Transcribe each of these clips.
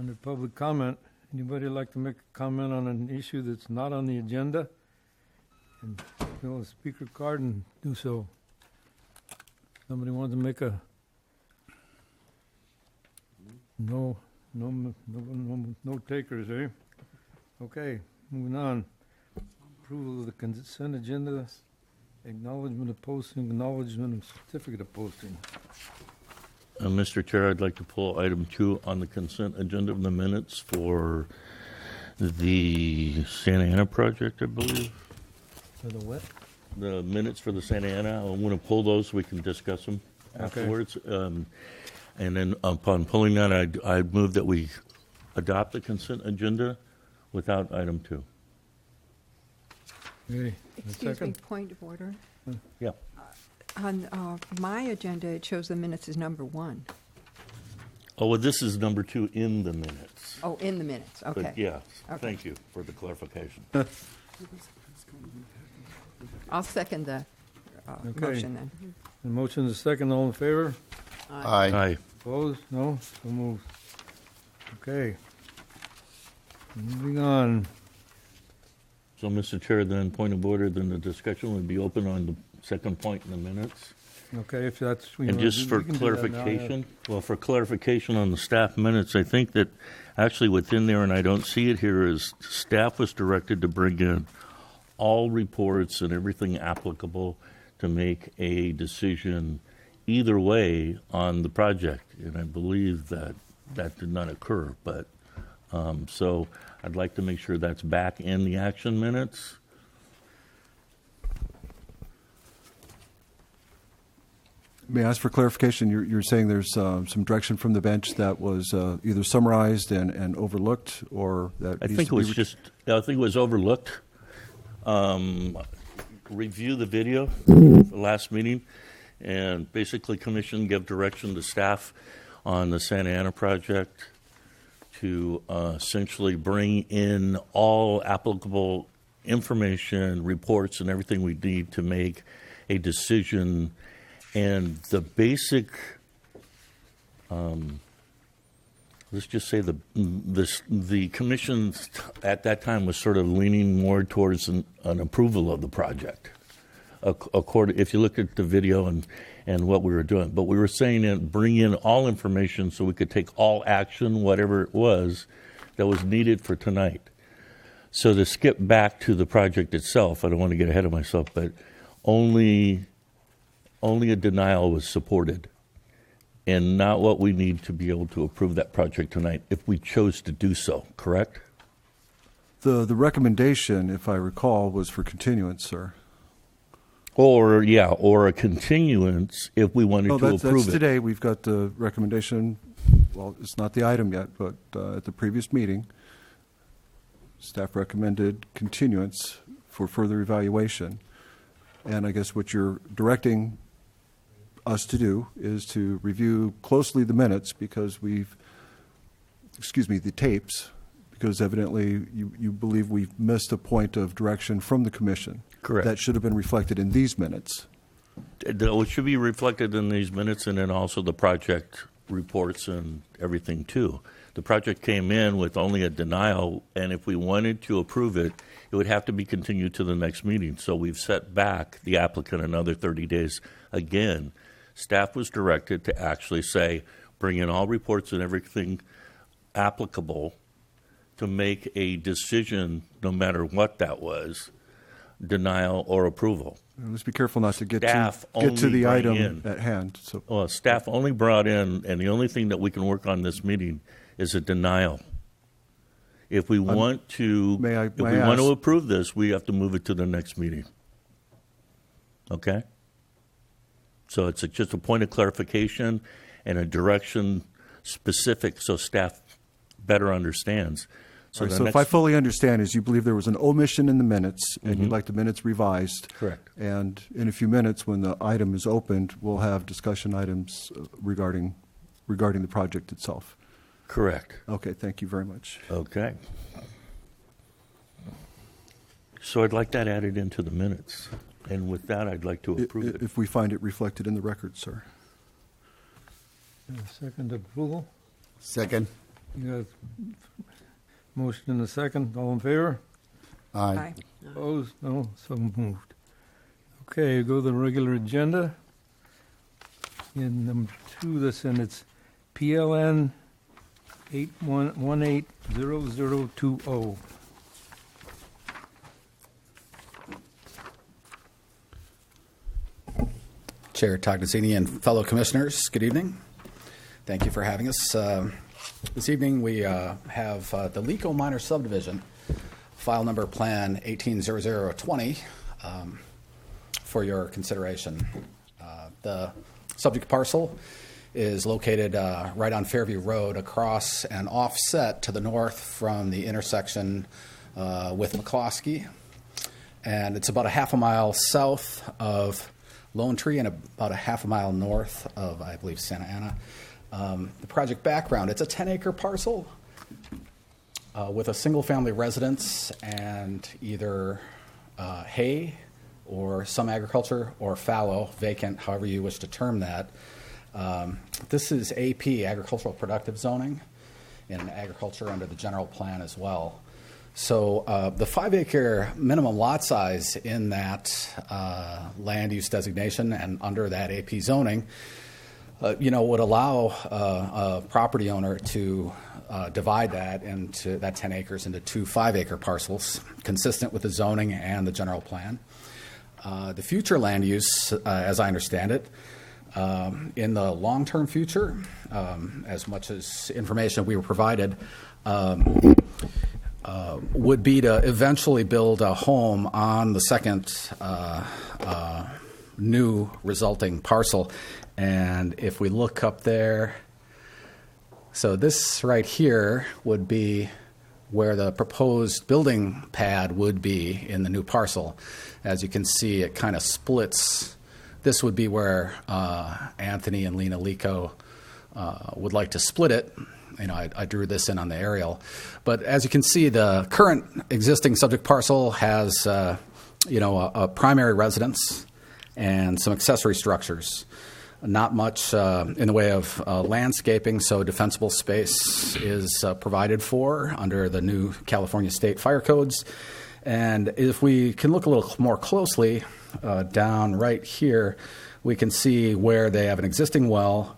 Under public comment, anybody like to make a comment on an issue that's not on the agenda? And fill a speaker card and do so. Somebody wants to make a... No takers, eh? Okay, moving on. Approval of the consent agenda, acknowledgement of posting, acknowledgement of certificate of posting. Mr. Chair, I'd like to pull item 2 on the consent agenda of the minutes for the Santa Ana project, I believe. For the what? The minutes for the Santa Ana. I want to pull those so we can discuss them afterwards. And then upon pulling that, I'd move that we adopt the consent agenda without item 2. Okay, Excuse me, point of order. Yeah. On my agenda, it shows the minutes as number 1. Oh, well, this is number 2 in the minutes. Oh, in the minutes, okay. But yeah, Okay. thank you for the clarification. I'll second the Okay. motion then. The motion is second, all in favor? Aye. Opposed? No? So moved. Okay. Moving on. So, Mr. Chair, then point of order, then the discussion would be open on the second point in the minutes. Okay, if that's... And just for clarification, for clarification on the staff minutes, I think that actually within there, and I don't see it here, is staff was directed to bring in all reports and everything applicable to make a decision either way on the project. And I believe that that did not occur, but so I'd like to make sure that's back in the action minutes. May I ask for clarification? You're saying there's some direction from the bench that was either summarized and overlooked, or that I think it was I think it was overlooked. Review the video, the last meeting, and basically commission give direction to staff on the Santa Ana project to essentially bring in all applicable information, reports, and everything we need to make a decision. And the basic, let's just say the commission at that time was sort of leaning more towards an approval of the project. If you look at the video and what we were doing, but we were saying that bring in all information so we could take all action, whatever it was that was needed for tonight. So to skip back to the project itself, I don't want to get ahead of myself, but only a denial was supported, and not what we need to be able to approve that project tonight if we chose to do so, correct? The recommendation, if I recall, was for continuance, sir. Or a continuance if we wanted to approve that's it. Today we've got the recommendation. Well, it's not the item yet, but at the previous meeting, staff recommended continuance for further evaluation. And I guess what you're directing us to do is to review closely the minutes because the tapes, because evidently you believe we've missed a point of direction from the commission. Correct. That should have been reflected in these minutes. It should be reflected in these minutes, and then also the project reports and everything too. The project came in with only a denial, and if we wanted to approve it, it would have to be continued to the next meeting. So we've set back the applicant another 30 days. Again, staff was directed to actually say, bring in all reports and everything applicable to make a decision, no matter what that was, denial or approval. Let's be careful not to get Staff to the only item bring in. at hand. So, Well, staff only brought in, and the only thing that we can work on this meeting is a denial. If we want to, may I want to ask- approve this, we have to move it to the next meeting. Okay? So it's just a point of clarification and a direction specific so staff better understands. So if I fully understand, is you believe there was an omission in the minutes, and Mm-hmm. you'd like the minutes revised. Correct. And in a few minutes, when the item is opened, we'll have discussion items regarding the project itself. Correct. Okay, thank you very much. Okay. So I'd like that added into the minutes. And with that, I'd like to approve it. If we find it reflected in the record, sir. Second approval. Second. You got motion and a second. All in favor? Aye. Opposed? No, so moved. Okay, go to the regular agenda. In number 2, it's PLN 81180020. Chair Tognazini and fellow commissioners, good evening. Thank you for having us. This evening we have the Lico Minor Subdivision, file number plan 180020, for your consideration. The subject parcel is located right on Fairview Road, across and offset to the north from the intersection with McCloskey. And it's about a half a mile south of Lone Tree and about a half a mile north of, I believe, Santa Ana. The project background, it's a 10-acre parcel with a single-family residence and either hay or some agriculture or fallow, vacant, however you wish to term that. This is AP, agricultural productive zoning, and agriculture under the general plan as well. So the 5-acre minimum lot size in that land use designation and under that AP zoning, would allow a property owner to divide that into that 10 acres into 2 5-acre parcels, consistent with the zoning and the general plan. The future land use, as I understand it, in the long-term future, as much as information we were provided, would be to eventually build a home on the second new resulting parcel. And if we look up there, so this right here would be where the proposed building pad would be in the new parcel. As you can see, it kind of splits. This would be where Anthony and Lena Lico would like to split it. I drew this in on the aerial. But as you can see, the current existing subject parcel has, a primary residence and some accessory structures. Not much in the way of landscaping, so defensible space is provided for under the new California state fire codes. And if we can look a little more closely down right here, we can see where they have an existing well,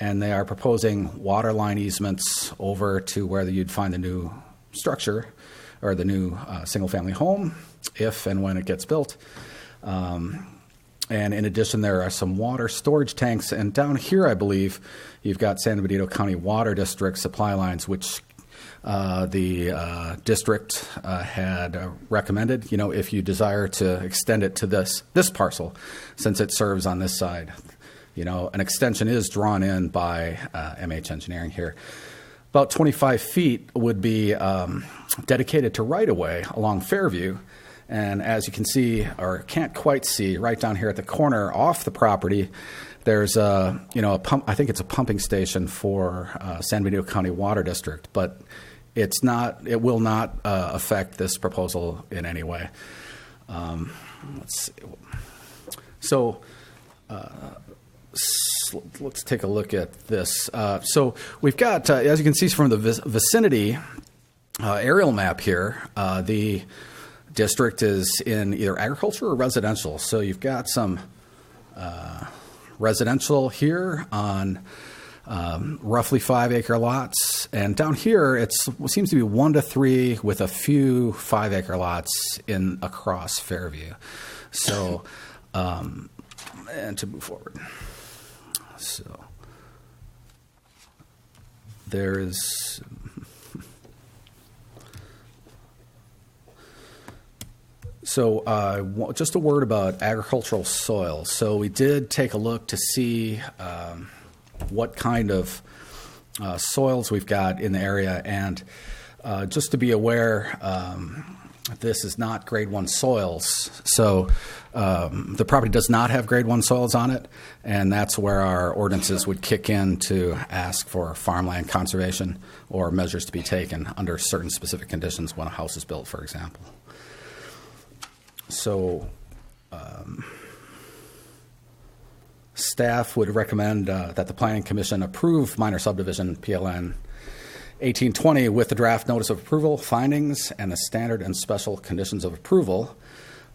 and they are proposing water line easements over to where you'd find the new structure or the new single-family home, if and when it gets built. And in addition, there are some water storage tanks. And down here, I believe, you've got San Benito County Water District supply lines, which the district had recommended, if you desire to extend it to this parcel, since it serves on this side. An extension is drawn in by MH Engineering here. About 25 feet would be dedicated to right-of-way along Fairview. And as you can see, or can't quite see, right down here at the corner off the property, there's a pump. I think it's a pumping station for San Benito County Water District, but it's not. It will not affect this proposal in any way. Let's see. So let's take a look at this. So we've got, as you can see from the vicinity aerial map here, the district is in either agriculture or residential. So you've got some residential here on roughly 5-acre lots. And down here, it seems to be 1 to 3 with a few 5-acre lots in across Fairview. So, and to move forward. So there is... So just a word about agricultural soil. So we did take a look to see what kind of soils we've got in the area. And just to be aware, this is not grade 1 soils. So the property does not have grade 1 soils on it. And that's where our ordinances would kick in to ask for farmland conservation or measures to be taken under certain specific conditions when a house is built, for example. So staff would recommend that the Planning Commission approve minor subdivision PLN 1820 with the draft notice of approval, findings, and the standard and special conditions of approval.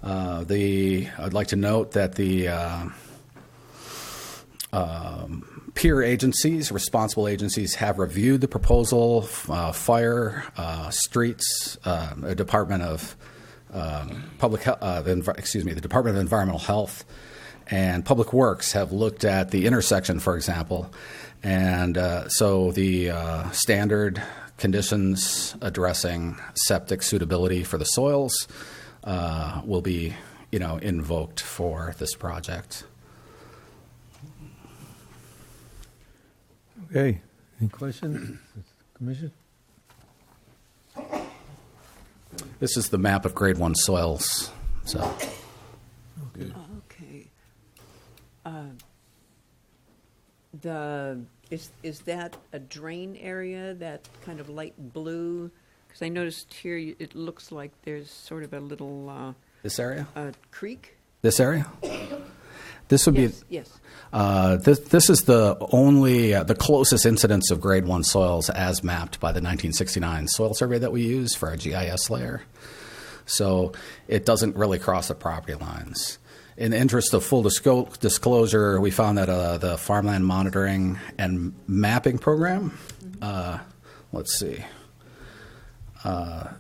I'd like to note that the peer agencies, responsible agencies, have reviewed the proposal. Fire, streets, Department of the Department of Environmental Health, and Public Works have looked at the intersection, for example, and so the standard conditions addressing septic suitability for the soils will be, invoked for this project. Okay, any questions, Commission? This is the map of Grade 1 soils. So, Okay. Okay. Is that a drain area, that kind of light blue? Because I noticed here it looks like there's sort of a little this area? creek. This area? This would Yes, be. yes. This is the only, the closest incidence of Grade 1 soils as mapped by the 1969 soil survey that we use for our GIS layer. So it doesn't really cross the property lines. In the interest of full disclosure, we found that the Farmland Monitoring and Mapping Program, let's see,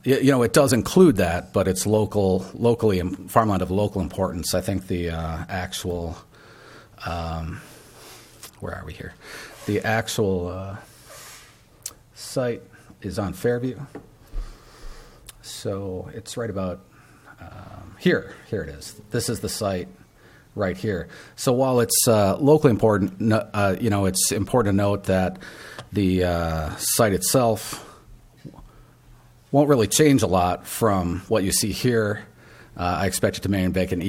it does include that, but it's locally farmland of local importance. I think the actual, where are we here? The actual site is on Fairview. So it's right about here. Here it is. This is the site right here. So while it's locally important, it's important to note that the site itself won't really change a lot from what you see here. I expect it to remain vacant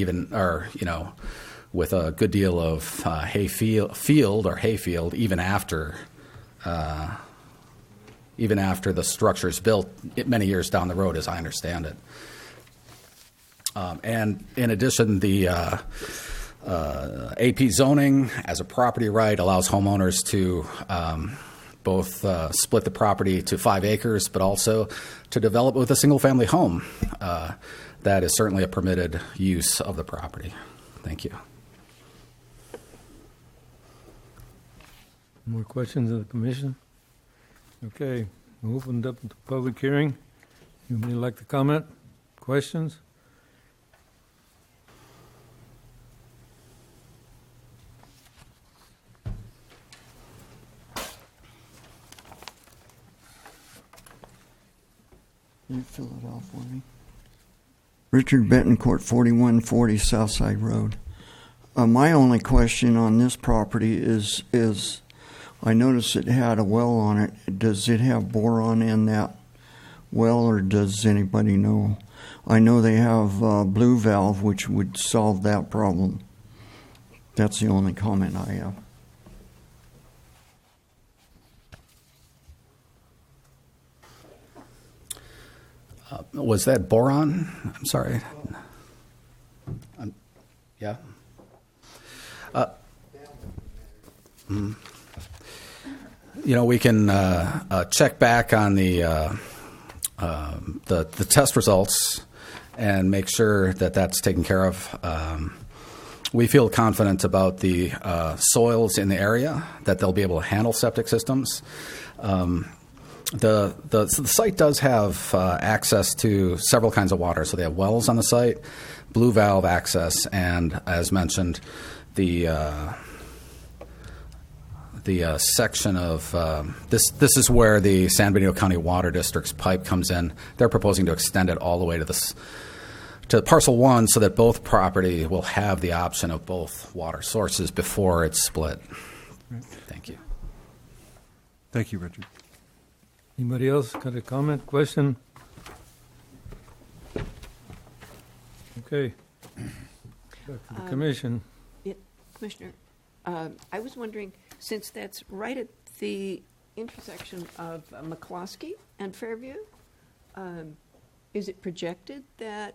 with a good deal of hayfield even after the structure is built many years down the road, as I understand it. And in addition, the AP zoning as a property right allows homeowners to both split the property to 5 acres, but also to develop with a single-family home. That is certainly a permitted use of the property. Thank you. More questions of the Commission? Okay, we opened up the public hearing. Anybody like to comment? Questions? You fill it out for me. Richard Betancourt, 4140 Southside Road. My only question on this property is I noticed it had a well on it. Does it have boron in that well, or does anybody know? I know they have blue valve, which would solve that problem. That's the only comment I have. Was that boron? I'm sorry. Yeah. We can check back on the test results and make sure that that's taken care of. We feel confident about the soils in the area, that they'll be able to handle septic systems. The site does have access to several kinds of water. So they have wells on the site, blue valve access, and as mentioned, the section of this is where the San Benito County Water District's pipe comes in. They're proposing to extend it all the way to parcel 1, so that both property will have the option of both water sources before it's split. Right. Thank you. Thank you, Richard. Anybody else got a comment, question? Okay. Back to the Commission. Commissioner, I was wondering, since that's right at the intersection of McCloskey and Fairview, is it projected that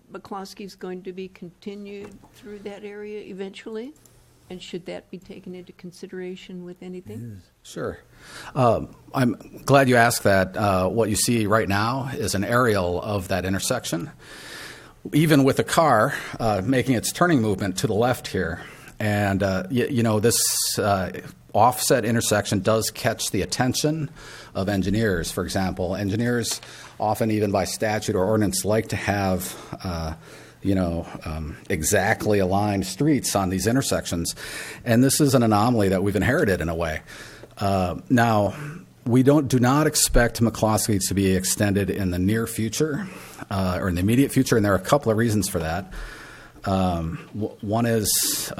McCloskey is going to be continued through that area eventually? And should that be taken into consideration with anything? Sure. I'm glad you asked that. What you see right now is an aerial of that intersection, even with a car making its turning movement to the left here. And, this offset intersection does catch the attention of engineers, for example. Engineers often, even by statute or ordinance, like to have exactly aligned streets on these intersections. And this is an anomaly that we've inherited in a way. Now, we do not expect McCloskey to be extended in the near future or in the immediate future, and there are a couple of reasons for that. One is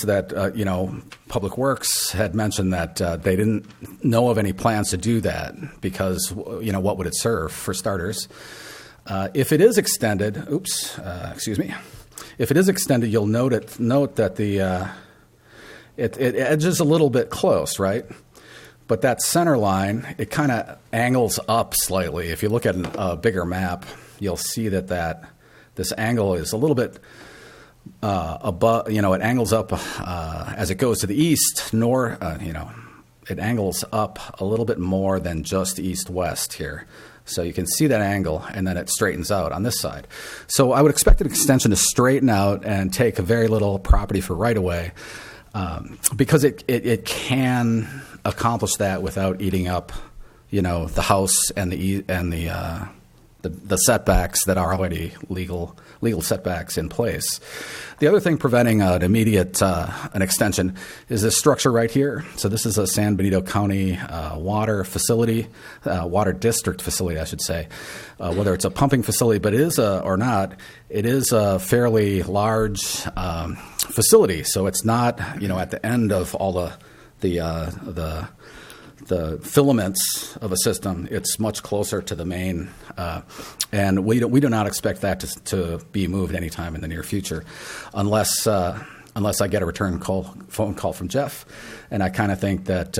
that, Public Works had mentioned that they didn't know of any plans to do that because, what would it serve, for starters? If it is extended, if it is extended, you'll note that it edges a little bit close, right? But that center line, it kind of angles up slightly. If you look at a bigger map, you'll see that this angle is a little bit above. It angles up as it goes to the east, it angles up a little bit more than just east-west here. So you can see that angle, and then it straightens out on this side. So I would expect an extension to straighten out and take a very little property for right-of-way because it can accomplish that without eating up, the house and the setbacks that are already legal setbacks in place. The other thing preventing an immediate an extension is this structure right here. So this is a San Benito County water facility, water district facility, I should say. Whether it's a pumping facility, but it is or not, it is a fairly large facility. So it's not, at the end of all the filaments of a system, it's much closer to the main, and we do not expect that to be moved anytime in the near future, unless I get a phone call from Jeff, and I kind of think that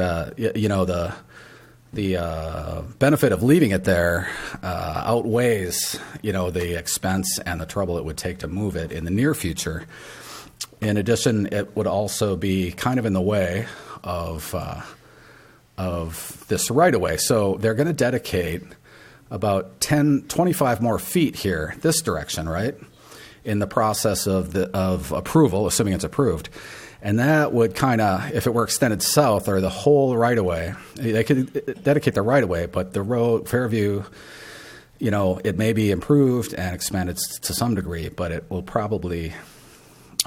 the benefit of leaving it there outweighs the expense and the trouble it would take to move it in the near future. In addition, it would also be kind of in the way of this right-of-way. So they're going to dedicate about 25 more feet here, this direction, right, in the process of approval, assuming it's approved. And that would kind of, if it were extended south or the whole right-of-way, they could dedicate the right-of-way, but the road, Fairview, it may be improved and expanded to some degree, but it will probably...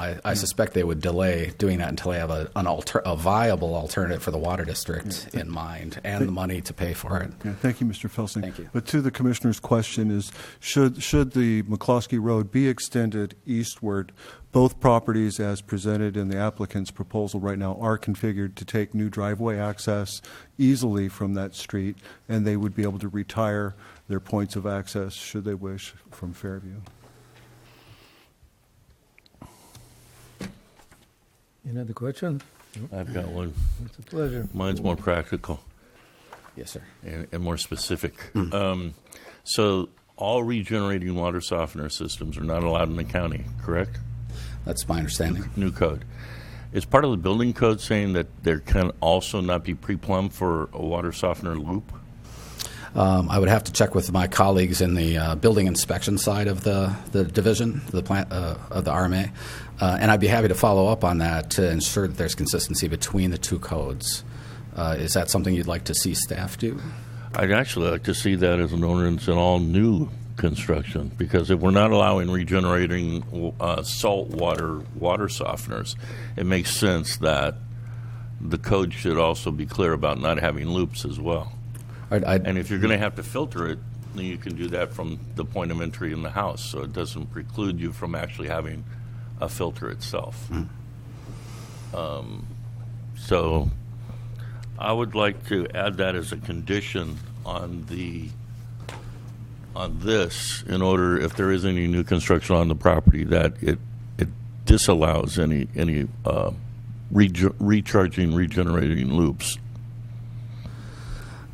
I suspect they would delay doing that until they have a viable alternative for the water district in mind and the money to pay for it. Yeah, thank you, Mr. Felsing. Thank you. But to the Commissioner's question is, should the McCloskey Road be extended eastward? Both properties, as presented in the applicant's proposal right now, are configured to take new driveway access easily from that street, and they would be able to retire their points of access, should they wish, from Fairview. Any other questions? I've got one. It's a pleasure. Mine's more practical. Yes, sir. And more specific. So all regenerating water softener systems are not allowed in the county, correct? That's my understanding. New code. Is part of the building code saying that there can also not be pre-plumbed for a water softener loop? I would have to check with my colleagues in the building inspection side of the division, the plant of the RMA, and I'd be happy to follow up on that to ensure that there's consistency between the two codes. Is that something you'd like to see staff do? I'd actually like to see that as an ordinance in all new construction, because if we're not allowing regenerating saltwater water softeners, it makes sense that the code should also be clear about not having loops as well. And if you're going to have to filter it, then you can do that from the point of entry in the house, so it doesn't preclude you from actually having a filter itself. So I would like to add that as a condition on this, in order, if there is any new construction on the property, that it disallows any regenerating loops.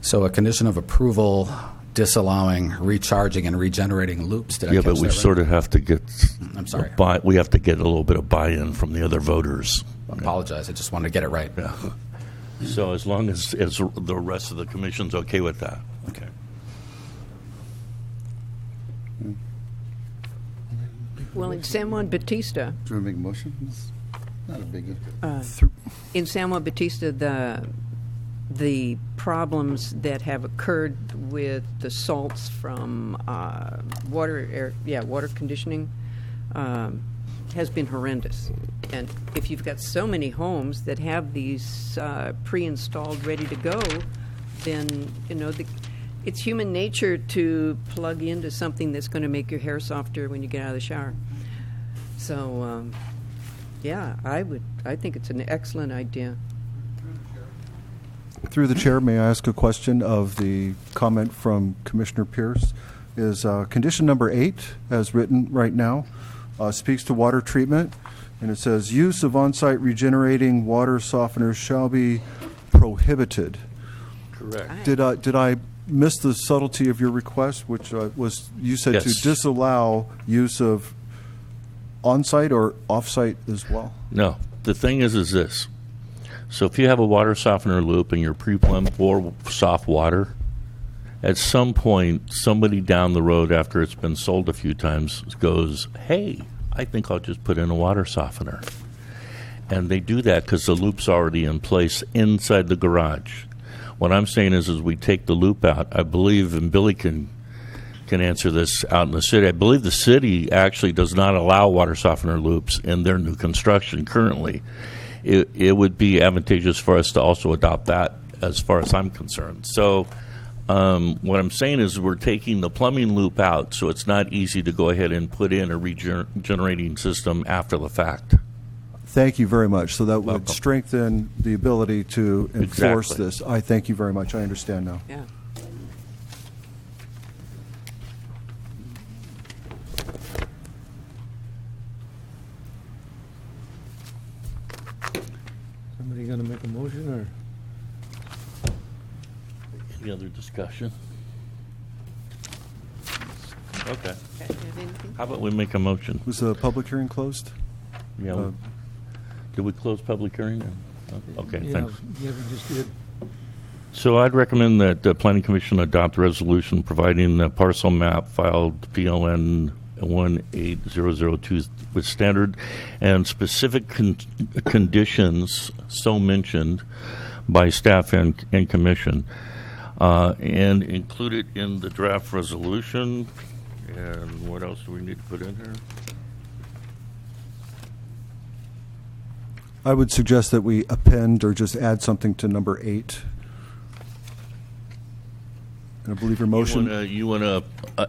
So a condition of approval disallowing recharging and regenerating loops. Did I Yeah, catch but we that right? sort of have to get. I'm sorry. We have to get a little bit of buy-in from the other voters. Apologize. I just wanted to get it right. Yeah. So as long as the rest of the commission's okay with that, okay. Well, in San Juan Bautista, Do you want to make a motion? It's not a big. in San Juan Bautista, the problems that have occurred with the salts from water conditioning has been horrendous. And if you've got so many homes that have these pre-installed, ready to go, then it's human nature to plug into something that's going to make your hair softer when you get out of the shower. So, I think it's an excellent idea. Through the chair, may I ask a question of the comment from Commissioner Pierce? Is condition number 8, as written right now, speaks to water treatment, and it says use of on-site regenerating water softeners shall be prohibited. Correct. Did I miss the subtlety of your request, which was you said Yes. to disallow use of on-site or off-site as well? No, the thing is this. So if you have a water softener loop and you're pre-plumbed for soft water, at some point, somebody down the road after it's been sold a few times goes, hey, I think I'll just put in a water softener. And they do that because the loop's already in place inside the garage. What I'm saying is we take the loop out. I believe, and Billy can answer this out in the city, I believe the city actually does not allow water softener loops in their new construction currently. It would be advantageous for us to also adopt that as far as I'm concerned. So what I'm saying is we're taking the plumbing loop out, so it's not easy to go ahead and put in a regenerating system after the fact. Thank you very much. So that would Welcome. strengthen the ability to enforce Exactly. this. I thank you very much. I understand now. Yeah. Somebody gonna make a motion, or? Any other discussion? Okay. Have anything? How about we make a motion? Was the public hearing closed? Yeah. Did we close public hearing? Okay, Yeah, thanks. yeah, we just did. So I'd recommend that the Planning Commission adopt a resolution providing the parcel map filed PLN 18002 with standard and specific conditions so mentioned by staff and commission, and include it in the draft resolution. And what else do we need to put in here? I would suggest that we append or just add something to number 8. And I believe your motion. You want to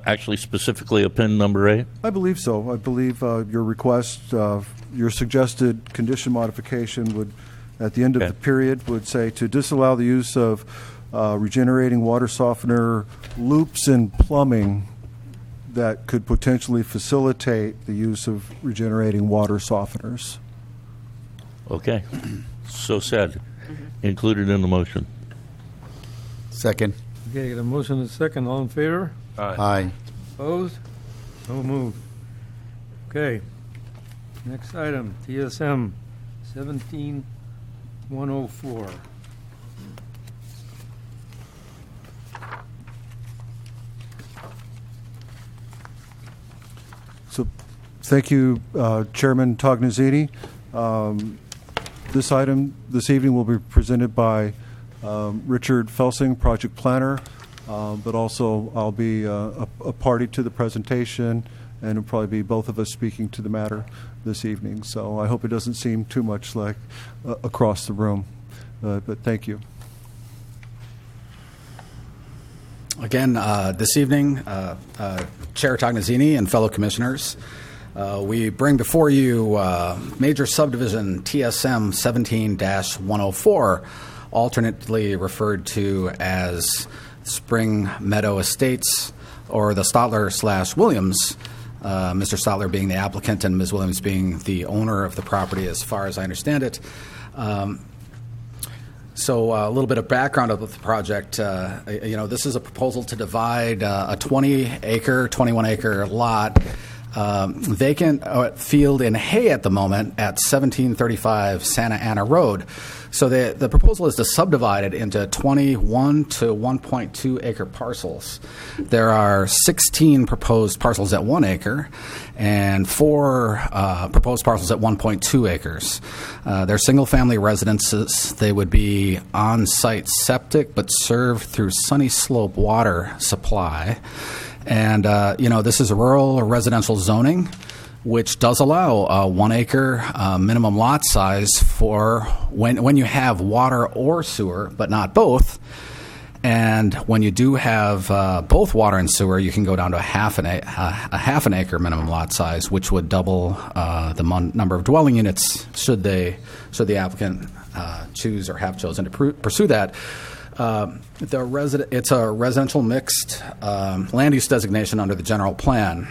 actually specifically append number 8? I believe so. I believe your request, your suggested condition modification would, at the end of Okay. the period, would say to disallow the use of regenerating water softener loops in plumbing that could potentially facilitate the use of regenerating water softeners. Okay. So said. Included in the motion. Second. Okay, got a motion and a second. All in favor? Aye. Opposed? So moved. Okay. Next item, TSM 17104. So, thank you, Chairman Tognazzini. This item this evening will be presented by Richard Felsing, project planner, but also I'll be a party to the presentation, and it'll probably be both of us speaking to the matter this evening. So I hope it doesn't seem too much like across the room, but thank you. Again, this evening, Chair Tognazzini and fellow commissioners, we bring before you Major Subdivision TSM 17-104, alternately referred to as Spring Meadow Estates, or the Stotler/Williams, Mr. Stotler being the applicant and Ms. Williams being the owner of the property, as far as I understand it. So a little bit of background of the project. This is a proposal to divide a 20-acre, 21-acre lot, vacant field in Hay at the moment at 1735 Santa Ana Road. So the proposal is to subdivide it into 21 to 1.2 acre parcels. There are 16 proposed parcels at 1 acre and 4 proposed parcels at 1.2 acres. They're single-family residences. They would be on-site septic but served through Sunny Slope water supply. And, this is a rural or residential zoning, which does allow a 1 acre minimum lot size for when you have water or sewer, but not both. And when you do have both water and sewer, you can go down to a half an acre minimum lot size, which would double the number of dwelling units should the applicant choose or have chosen to pursue that. It's a residential mixed land use designation under the general plan.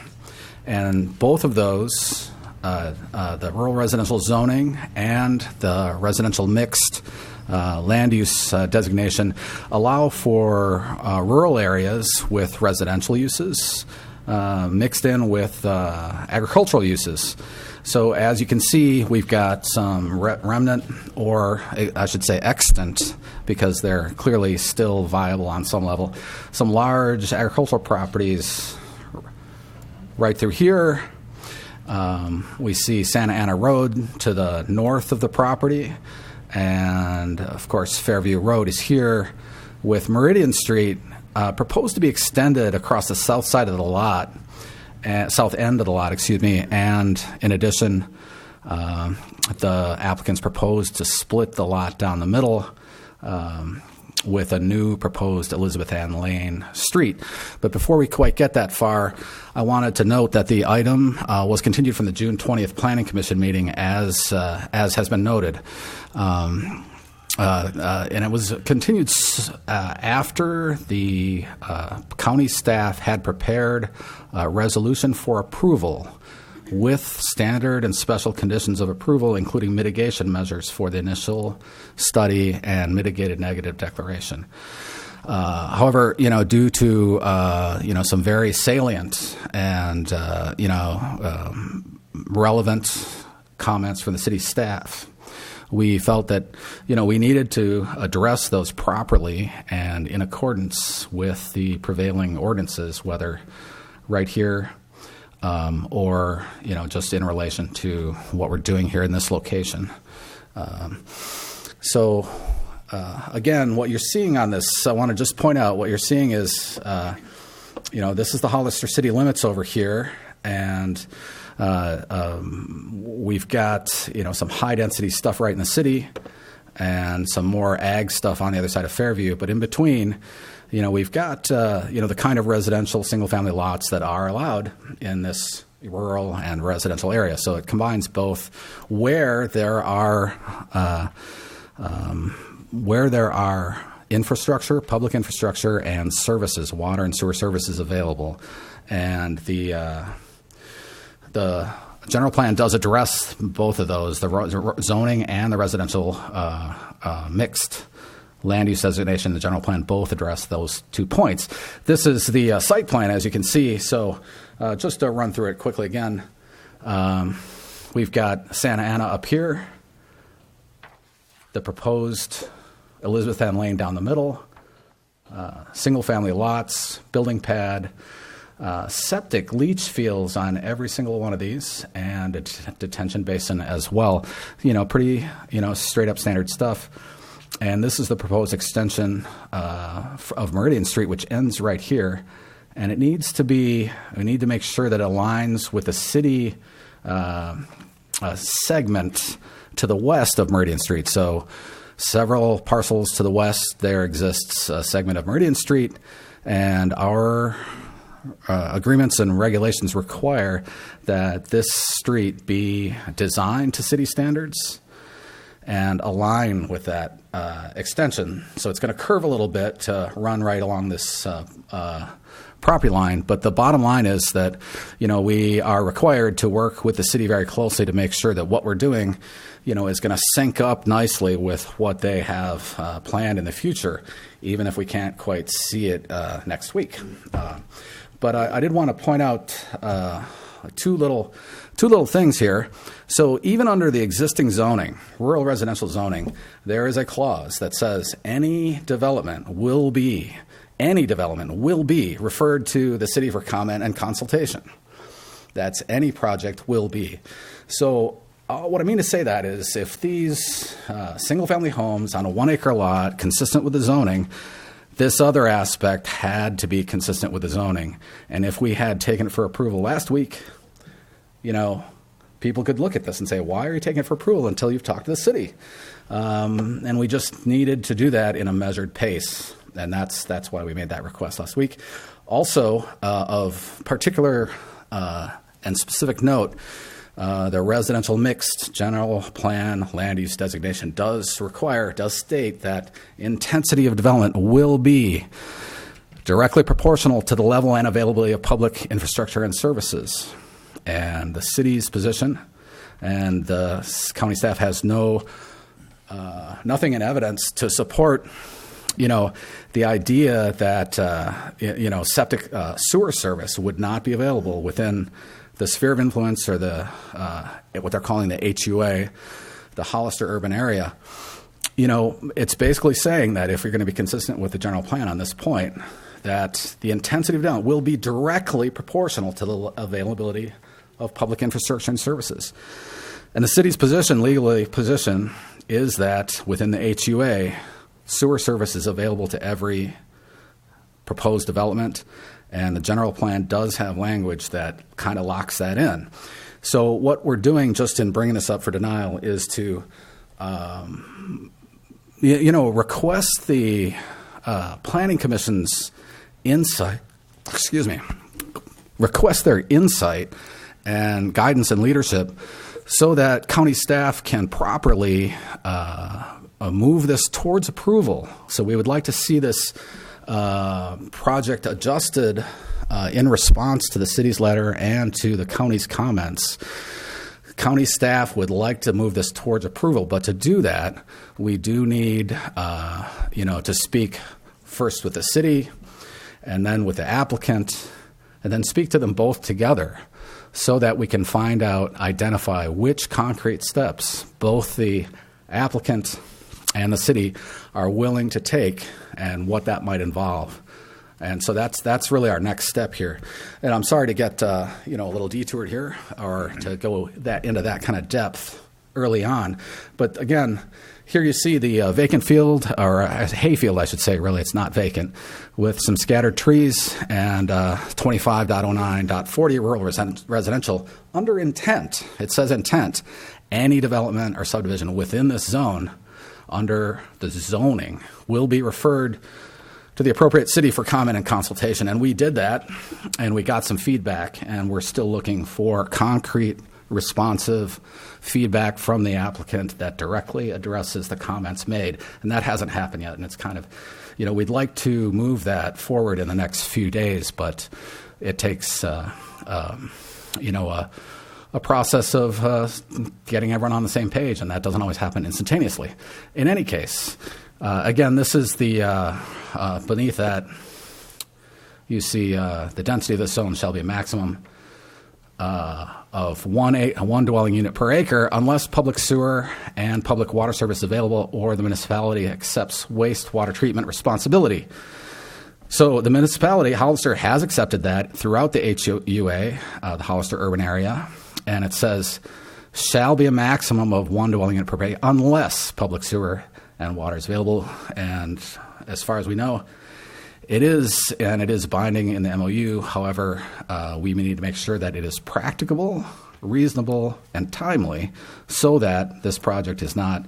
And both of those, the rural residential zoning and the residential mixed land use designation, allow for rural areas with residential uses mixed in with agricultural uses. So as you can see, we've got some remnant, or I should say extant, because they're clearly still viable on some level, some large agricultural properties right through here. We see Santa Ana Road to the north of the property. And, of course, Fairview Road is here, with Meridian Street proposed to be extended across the south side of the lot, south end of the lot, and in addition, the applicants proposed to split the lot down the middle with a new proposed Elizabeth Ann Lane street. But before we quite get that far, I wanted to note that the item was continued from the June 20th Planning Commission meeting, as has been noted. And it was continued after the county staff had prepared a resolution for approval with standard and special conditions of approval, including mitigation measures for the initial study and mitigated negative declaration. However, due to some very salient and relevant comments from the city staff, we felt that we needed to address those properly and in accordance with the prevailing ordinances, whether right here or just in relation to what we're doing here in this location. Again, what you're seeing on this, I want to just point out what you're seeing is, this is the Hollister city limits over here, and we've got some high density stuff right in the city, and some more ag stuff on the other side of Fairview. But in between, we've got the kind of residential single family lots that are allowed in this rural and residential area. So it combines both where there are infrastructure, public infrastructure, and services, water and sewer services available. And the general plan does address both of those, the zoning and the residential mixed land use designation. The general plan both address those 2 points. This is the site plan, as you can see. So just to run through it quickly again, we've got Santa Ana up here, the proposed Elizabeth Ann Lane down the middle, single-family lots, building pad, septic leach fields on every single one of these, and a detention basin as well. Pretty, straight-up standard stuff. And this is the proposed extension of Meridian Street, which ends right here. And we need to make sure that it aligns with the city segment to the west of Meridian Street. So several parcels to the west, there exists a segment of Meridian Street, and our agreements and regulations require that this street be designed to city standards and align with that extension. So it's going to curve a little bit to run right along this property line. But the bottom line is that, we are required to work with the city very closely to make sure that what we're doing, is going to sync up nicely with what they have planned in the future, even if we can't quite see it next week. But I did want to point out two little things here. So even under the existing zoning, rural residential zoning, there is a clause that says any development will be referred to the city for comment and consultation. That's any project will be. So what I mean to say that is if these single-family homes on a 1-acre lot, consistent with the zoning, this other aspect had to be consistent with the zoning. And if we had taken it for approval last week, people could look at this and say, why are you taking it for approval until you've talked to the city? And we just needed to do that in a measured pace. And that's why we made that request last week. Also, of particular and specific note, the residential mixed general plan land use designation does state that intensity of development will be directly proportional to the level and availability of public infrastructure and services. And the city's position and the county staff has nothing in evidence to support, the idea that, septic sewer service would not be available within the sphere of influence or what they're calling the HUA, the Hollister urban area. It's basically saying that if you're going to be consistent with the general plan on this point, that the intensity of development will be directly proportional to the availability of public infrastructure and services. And the city's legally position, is that within the HUA, sewer service is available to every proposed development, and the general plan does have language that kind of locks that in. So what we're doing just in bringing this up for denial is to, request the Planning Commission's insight, request their insight and guidance and leadership so that county staff can properly move this towards approval. So we would like to see this project adjusted in response to the city's letter and to the county's comments. County staff would like to move this towards approval, but to do that, we do need, to speak first with the city and then with the applicant, and then speak to them both together so that we can identify which concrete steps both the applicant and the city are willing to take and what that might involve. And so that's really our next step here. And I'm sorry to get a little detoured here or to go into that kind of depth early on. But again, here you see the vacant field, or a hayfield, I should say, really, it's not vacant, with some scattered trees and 25.09.40 rural residential under intent. It says intent. Any development or subdivision within this zone under the zoning will be referred to the appropriate city for comment and consultation. And we did that, and we got some feedback, and we're still looking for concrete, responsive feedback from the applicant that directly addresses the comments made. And that hasn't happened yet, and it's kind of, we'd like to move that forward in the next few days, but it takes, a process of getting everyone on the same page, and that doesn't always happen instantaneously. In any case, again, this is the, beneath that, you see the density of the zone shall be a maximum of one dwelling unit per acre unless public sewer and public water service is available or the municipality accepts wastewater treatment responsibility. So the municipality, Hollister, has accepted that throughout the HUA, the Hollister urban area, and it says shall be a maximum of one dwelling unit per acre unless public sewer and water is available. And as far as we know, it is, and it is binding in the MOU. However, we need to make sure that it is practicable, reasonable, and timely so that this project is not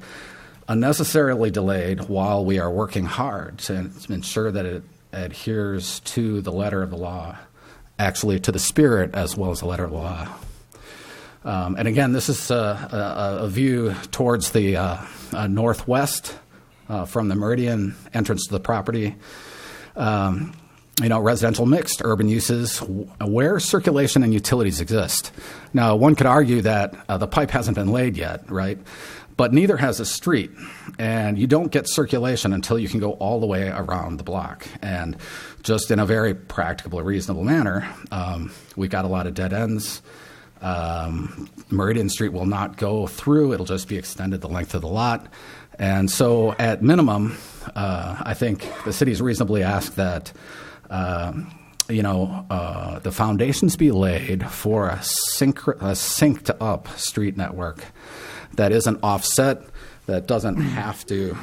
unnecessarily delayed while we are working hard to ensure that it adheres to the letter of the law, actually to the spirit as well as the letter of the law. And again, this is a view towards the northwest from the Meridian entrance to the property. residential mixed urban uses where circulation and utilities exist. Now, one could argue that the pipe hasn't been laid yet, right? But neither has a street, and you don't get circulation until you can go all the way around the block. And just in a very practicable, reasonable manner, we've got a lot of dead ends. Meridian Street will not go through. It'll just be extended the length of the lot. And so at minimum, I think the city's reasonably asked that the foundations be laid for a synced up street network that isn't offset, that doesn't have to,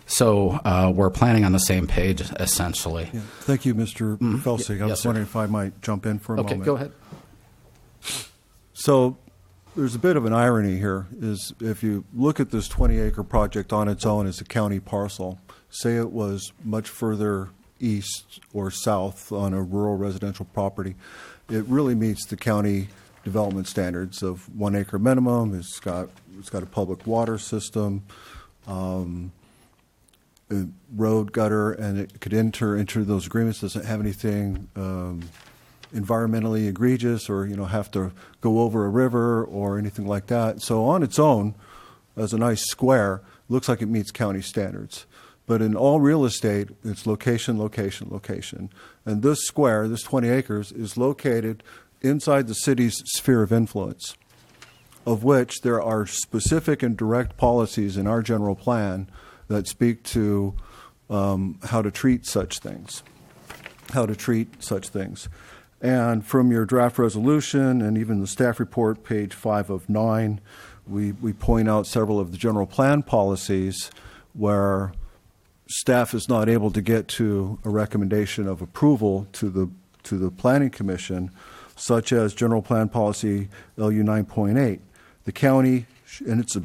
So we're planning on the same page, essentially. Yeah. Thank you, Mr. Felsig. I was Yes, sir. wondering if I might jump in for a moment. Okay, go ahead. So there's a bit of an irony here, is if you look at this 20-acre project on its own as a county parcel, say it was much further east or south on a rural residential property, it really meets the county development standards of 1 acre minimum. It's got a public water system, a road, gutter, and it could enter into those agreements. Doesn't have anything environmentally egregious, or have to go over a river or anything like that. So on its own, as a nice square, looks like it meets county standards. But in all real estate, it's location, location, location. And this square, this 20 acres, is located inside the city's sphere of influence, of which there are specific and direct policies in our general plan that speak to how to treat such things. And from your draft resolution and even the staff report, page 5 of 9, we point out several of the general plan policies where staff is not able to get to a recommendation of approval to the Planning Commission, such as General Plan Policy LU 9.8. The county, and it's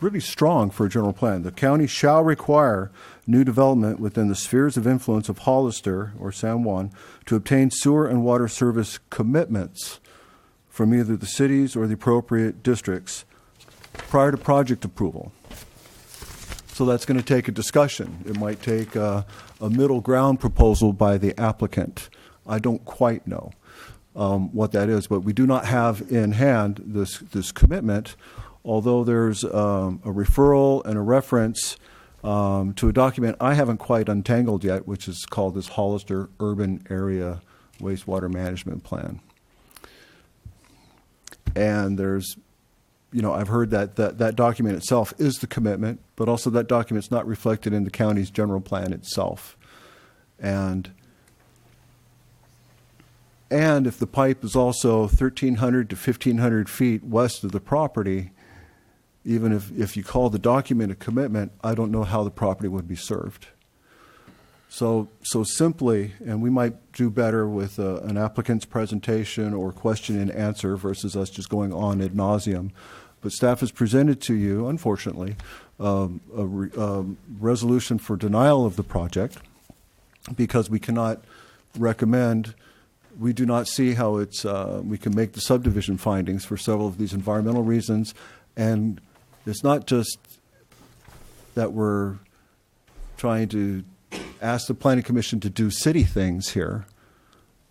really strong for a general plan, the county shall require new development within the spheres of influence of Hollister or San Juan to obtain sewer and water service commitments from either the cities or the appropriate districts prior to project approval. So that's going to take a discussion. It might take a middle ground proposal by the applicant. I don't quite know what that is, but we do not have in hand this commitment, although there's a referral and a reference to a document I haven't quite untangled yet, which is called this Hollister Urban Area Wastewater Management Plan. And there's, I've heard that document itself is the commitment, but also that document's not reflected in the county's general plan itself. And if the pipe is also 1,300 to 1,500 feet west of the property, even if you call the document a commitment, I don't know how the property would be served. So simply, and we might do better with an applicant's presentation or question and answer versus us just going on ad nauseum. But staff has presented to you, unfortunately, a resolution for denial of the project because we cannot recommend. We do not see how we can make the subdivision findings for several of these environmental reasons. And it's not just that we're trying to ask the Planning Commission to do city things here.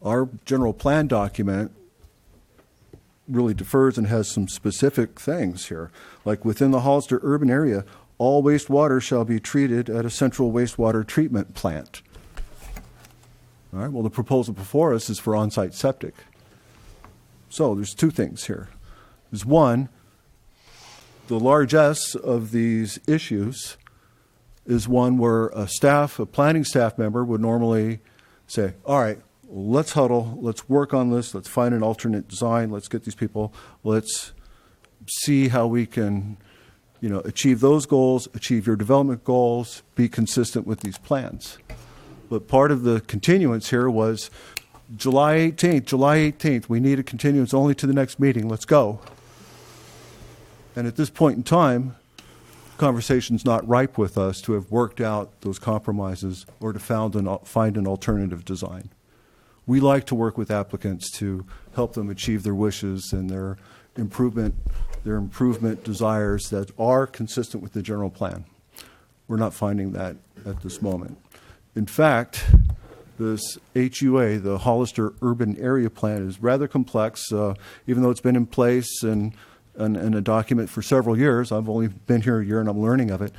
Our general plan document really differs and has some specific things here. Like within the Hollister urban area, all wastewater shall be treated at a central wastewater treatment plant. All right, well, the proposal before us is for on-site septic. So there's two things here. There's one, the largesse of these issues is one where a planning staff member would normally say, all right, let's huddle, let's work on this, let's find an alternate design, let's get these people, let's see how we can, achieve those goals, achieve your development goals, be consistent with these plans. But part of the continuance here was July 18th, we need a continuance only to the next meeting, let's go. And at this point in time, conversation's not ripe with us to have worked out those compromises or to find an alternative design. We like to work with applicants to help them achieve their wishes and their improvement desires that are consistent with the general plan. We're not finding that at this moment. In fact, This HUA, the Hollister Urban Area Plan, is rather complex, even though it's been in place and a document for several years. I've only been here a year and I'm learning of it.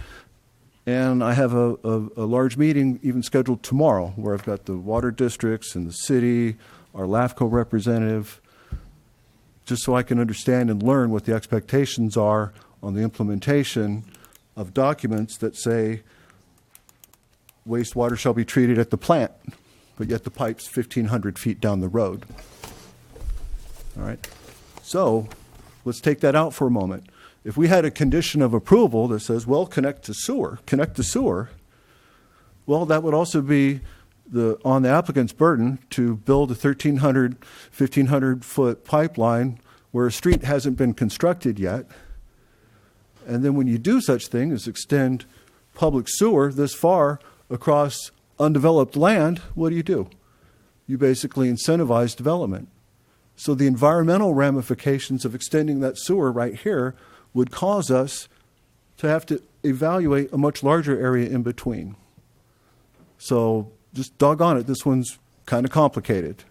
And I have a large meeting even scheduled tomorrow where I've got the water districts and the city, our LAFCO representative, just so I can understand and learn what the expectations are on the implementation of documents that say wastewater shall be treated at the plant, but yet the pipe's 1,500 feet down the road. All right. So let's take that out for a moment. If we had a condition of approval that says, well, connect to sewer, well, that would also be on the applicant's burden to build a 1,300, 1,500-foot pipeline where a street hasn't been constructed yet. And then when you do such thing as extend public sewer this far across undeveloped land, what do? You basically incentivize development. So the environmental ramifications of extending that sewer right here would cause us to have to evaluate a much larger area in between. So just doggone it, this one's kind of complicated.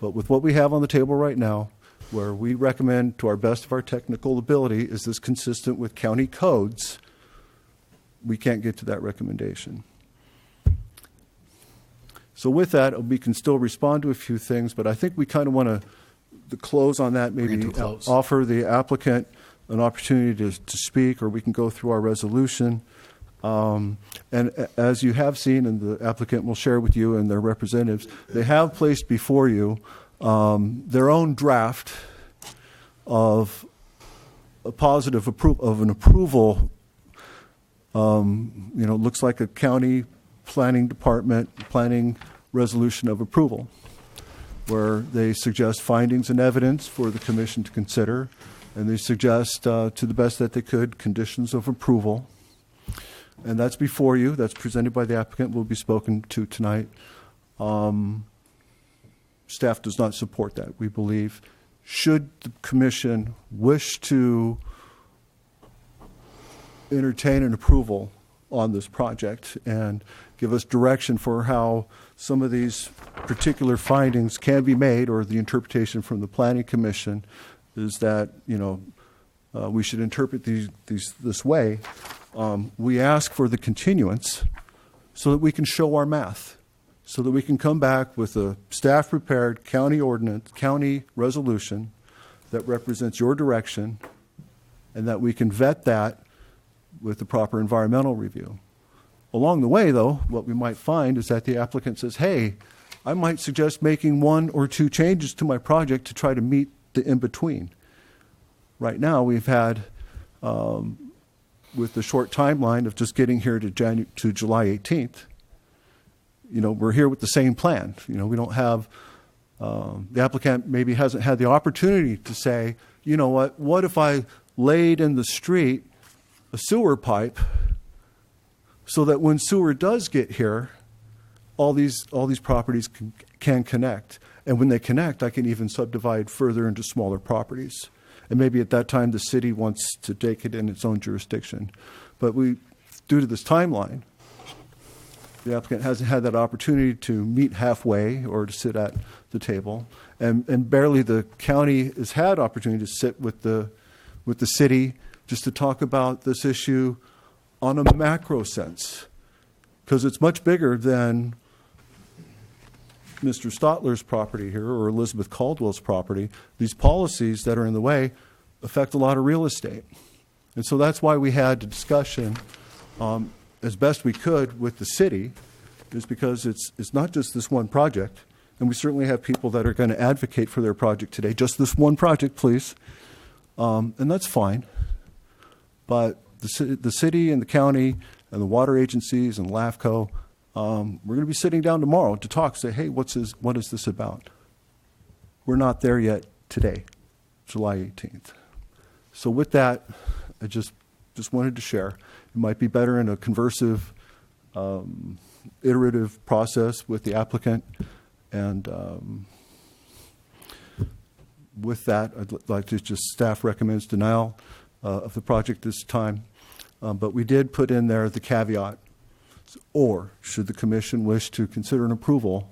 But with what we have on the table right now, where we recommend to our best of our technical ability, is this consistent with county codes, we can't get to that recommendation. So with that, we can still respond to a few things, but I think we kind of want to close on that, maybe offer the applicant an opportunity to speak, or we can go through our resolution. And as you have seen, and the applicant will share with you and their representatives, they have placed before you their own draft of a positive approval. Looks like a county planning department planning resolution of approval, where they suggest findings and evidence for the commission to consider, and they suggest, to the best that they could, conditions of approval. And that's before you. That's presented by the applicant, will be spoken to tonight. Staff does not support that. We believe, should the commission wish to entertain an approval on this project and give us direction for how some of these particular findings can be made, or the interpretation from the Planning Commission is that, we should interpret these this way. We ask for the continuance so that we can show our math, so that we can come back with a staff-prepared county ordinance, county resolution that represents your direction, and that we can vet that with the proper environmental review. Along the way, though, what we might find is that the applicant says, hey, I might suggest making 1 or 2 changes to my project to try to meet the in-between. Right now, we've had, with the short timeline of just getting here to July 18th, we're here with the same plan. We don't have, the applicant maybe hasn't had the opportunity to say, what if I laid in the street a sewer pipe so that when sewer does get here, all these properties can connect. And when they connect, I can even subdivide further into smaller properties. And maybe at that time, the city wants to take it in its own jurisdiction. But due to this timeline, the applicant hasn't had that opportunity to meet halfway or to sit at the table. And barely the county has had opportunity to sit with the city just to talk about this issue on a macro sense, because it's much bigger than Mr. Stotler's property here or Elizabeth Caldwell's property. These policies that are in the way affect a lot of real estate. And so that's why we had a discussion as best we could with the city, is because it's not just this one project. And we certainly have people that are going to advocate for their project today. Just this one project, please. And that's fine. But the city and the county and the water agencies and LAFCO, we're going to be sitting down tomorrow to talk, say, hey, what is this about? We're not there yet today, July 18th. So with that, I just wanted to share. It might be better in a conversive, iterative process with the applicant. And with that, I'd like to just, staff recommends denial of the project this time. But we did put in there the caveat Or, should the commission wish to consider an approval,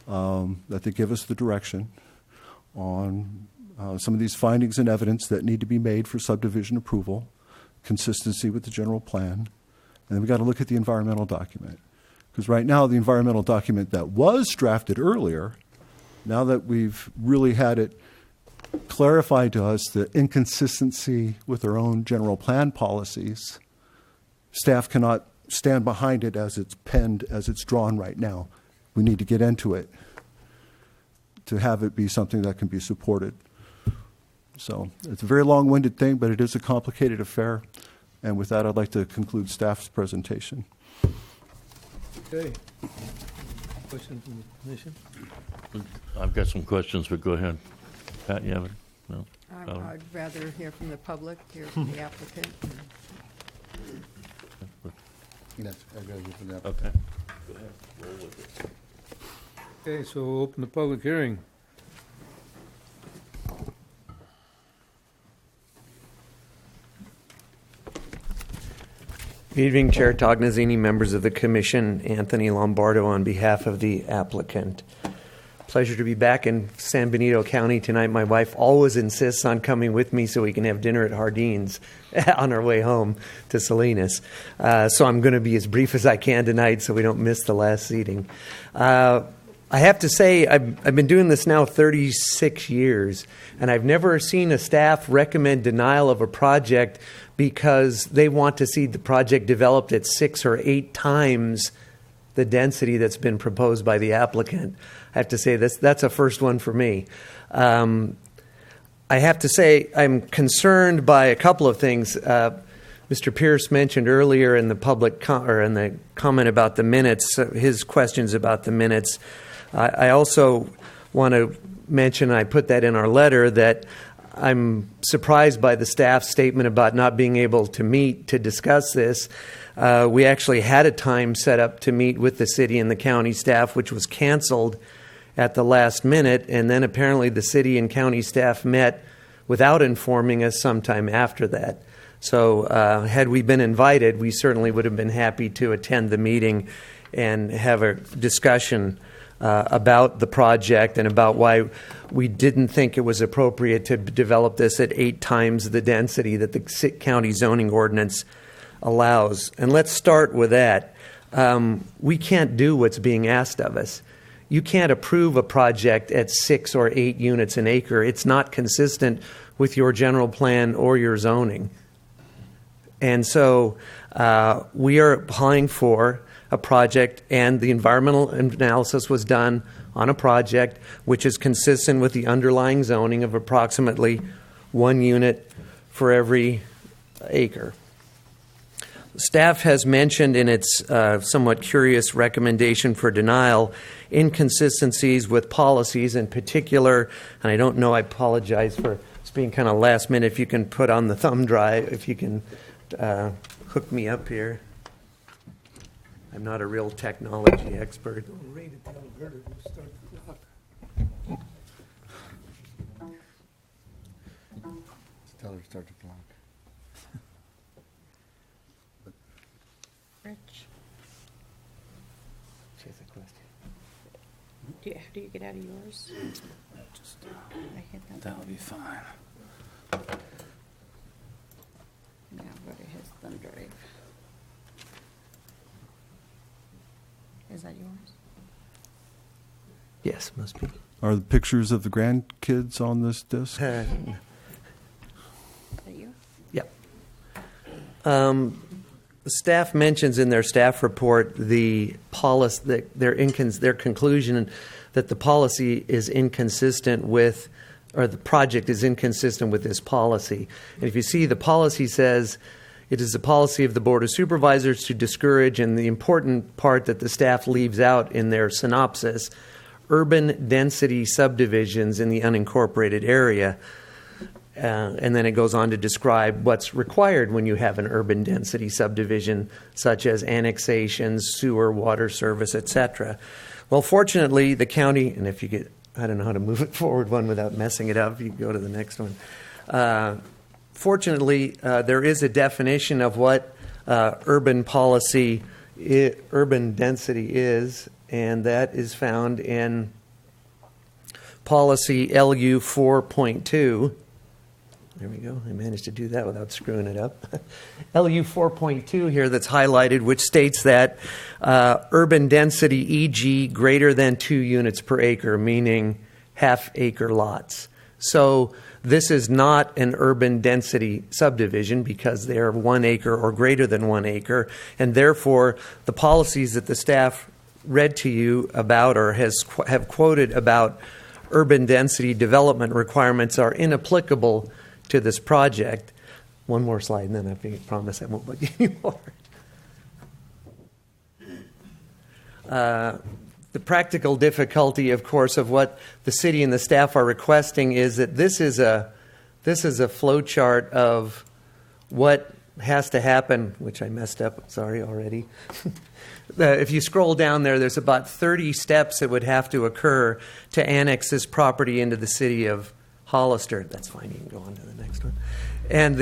that they give us the direction on some of these findings and evidence that need to be made for subdivision approval, consistency with the general plan, and then we got to look at the environmental document. Because right now, the environmental document that was drafted earlier, now that we've really had it clarified to us the inconsistency with our own general plan policies, staff cannot stand behind it as it's penned, as it's drawn right now. We need to get into it to have it be something that can be supported. So it's a very long-winded thing, but it is a complicated affair. And with that, I'd like to conclude staff's presentation. Okay. Question from the commission? I've got some questions, but go ahead. Pat, you have it? No? I'd rather hear from the public, hear from the applicant. Yes, I'd rather for that. Okay. Go ahead. Roll with it. Okay, so we'll open the public hearing. Good evening, Chair Tognazini, members of the Commission, Anthony Lombardo on behalf of the applicant. Pleasure to be back in San Benito County tonight. My wife always insists on coming with me so we can have dinner at Hardeen's on our way home to Salinas. So I'm going to be as brief as I can tonight so we don't miss the last seating. I have to say, I've been doing this now 36 years, and I've never seen a staff recommend denial of a project because they want to see the project developed at 6 or 8 times the density that's been proposed by the applicant. I have to say that's a first one for me. I have to say I'm concerned by a couple of things. Mr. Pierce mentioned earlier in the public or in the comment about the minutes, his questions about the minutes. I also want to mention, I put that in our letter, that I'm surprised by the staff's statement about not being able to meet to discuss this. We actually had a time set up to meet with the city and the county staff, which was canceled at the last minute, and then apparently the city and county staff met without informing us sometime after that. So had we been invited, we certainly would have been happy to attend the meeting and have a discussion about the project and about why we didn't think it was appropriate to develop this at 8 times the density that the county zoning ordinance allows. And let's start with that. We can't do what's being asked of us. You can't approve a project at 6 or 8 units an acre. It's not consistent with your general plan or your zoning. And so we are applying for a project, and the environmental analysis was done on a project which is consistent with the underlying zoning of approximately 1 unit for every acre. Staff has mentioned in its somewhat curious recommendation for denial inconsistencies with policies in particular, and I don't know, I apologize for it's being kind of last minute. If you can put on the thumb drive, if you can hook me up here. I'm not a real technology expert. Tell her to start the clock. Rich, do you get out of yours? I hit that. That'll be fine. Now go to his thumb drive. Is that yours? Yes, must be. Are the pictures of the grandkids on this disc? Is that you? Yep. The staff mentions in their staff report the policy, their conclusion that the policy is inconsistent with, or the project is inconsistent with this policy. And if you see, the policy says it is the policy of the Board of Supervisors to discourage, and the important part that the staff leaves out in their synopsis, urban density subdivisions in the unincorporated area. And then it goes on to describe what's required when you have an urban density subdivision, such as annexations, sewer, water service, etc. Well, fortunately, the county, and if you get, I don't know how to move it forward one without messing it up, you can go to the next one. Fortunately, there is a definition of what urban policy urban density is, and that is found in policy LU 4.2. There we go. I managed to do that without screwing it up. LU 4.2 here that's highlighted, which states that urban density, e.g., greater than 2 units per acre, meaning half-acre lots. So this is not an urban density subdivision because they are 1 acre or greater than 1 acre, and therefore the policies that the staff read to you about or have quoted about urban density development requirements are inapplicable to this project. One more slide, and then I promise I won't bug you anymore. The practical difficulty, of course, of what the city and the staff are requesting is that this is a flow chart of what has to happen, which I messed up, sorry, already. If you scroll down there, there's about 30 steps that would have to occur to annex this property into the city of Hollister. That's fine, you can go on to the next one. And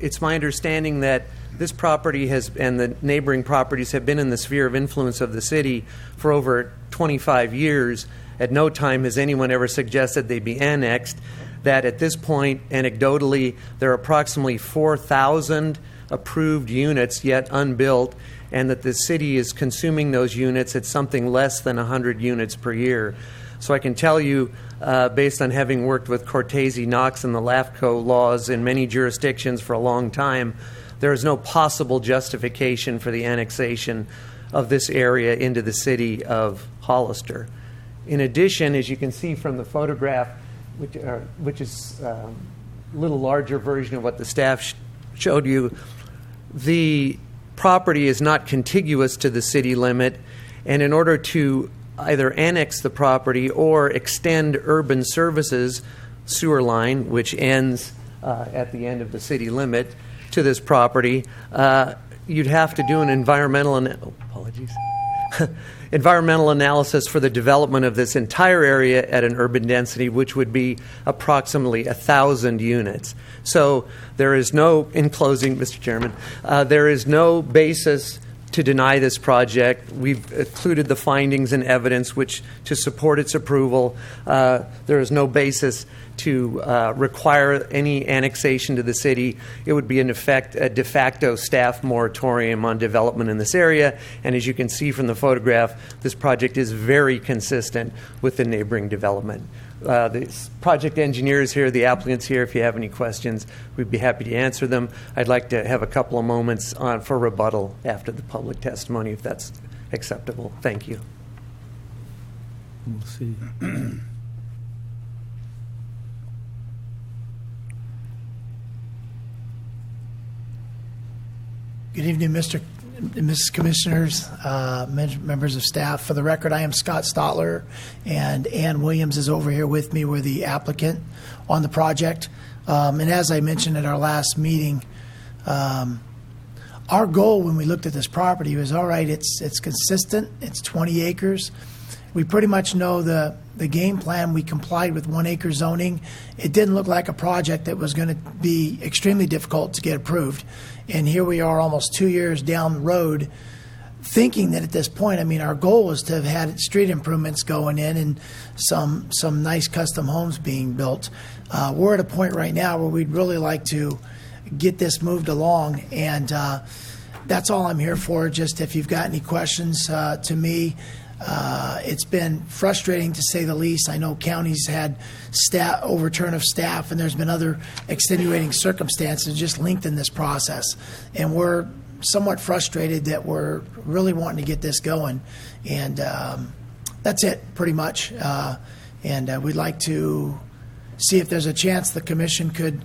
it's my understanding that this property and the neighboring properties have been in the sphere of influence of the city for over 25 years. At no time has anyone ever suggested they be annexed. That at this point, anecdotally, there are approximately 4,000 approved units yet unbuilt, and that the city is consuming those units at something less than 100 units per year. So I can tell you, based on having worked with Cortese, Knox, and the LAFCO laws in many jurisdictions for a long time, there is no possible justification for the annexation of this area into the city of Hollister. In addition, as you can see from the photograph, which is a little larger version of what the staff showed you, the property is not contiguous to the city limit, and in order to either annex the property or extend urban services sewer line, which ends at the end of the city limit, to this property, you'd have to do an environmental analysis for the development of this entire area at an urban density, which would be approximately 1,000 units. So there is no, in closing, Mr. Chairman, there is no basis to deny this project. We've included the findings and evidence which to support its approval. There is no basis to require any annexation to the city. It would be, in effect, a de facto staff moratorium on development in this area. And as you can see from the photograph, this project is very consistent with the neighboring development. The project engineers here, the applicants here, if you have any questions, we'd be happy to answer them. I'd like to have a couple of moments for rebuttal after the public testimony, if that's acceptable. Thank you. We'll see. Good evening, Mr. and Mrs. Commissioners, members of staff. For the record, I am Scott Stotler, and Ann Williams is over here with me. We're the applicant on the project. And as I mentioned at our last meeting, our goal when we looked at this property was, all right, it's consistent, it's 20 acres. We pretty much know the game plan. We complied with 1 acre zoning. It didn't look like a project that was going to be extremely difficult to get approved. And here we are almost 2 years down the road thinking that at this point, I mean, our goal was to have had street improvements going in and some nice custom homes being built. We're at a point right now where we'd really like to get this moved along, and that's all I'm here for. Just if you've got any questions to me. It's been frustrating to say the least. I know counties had overturn of staff, and there's been other extenuating circumstances just linked in this process. And we're somewhat frustrated that we're really wanting to get this going. And that's it, pretty much. And we'd like to see if there's a chance the commission could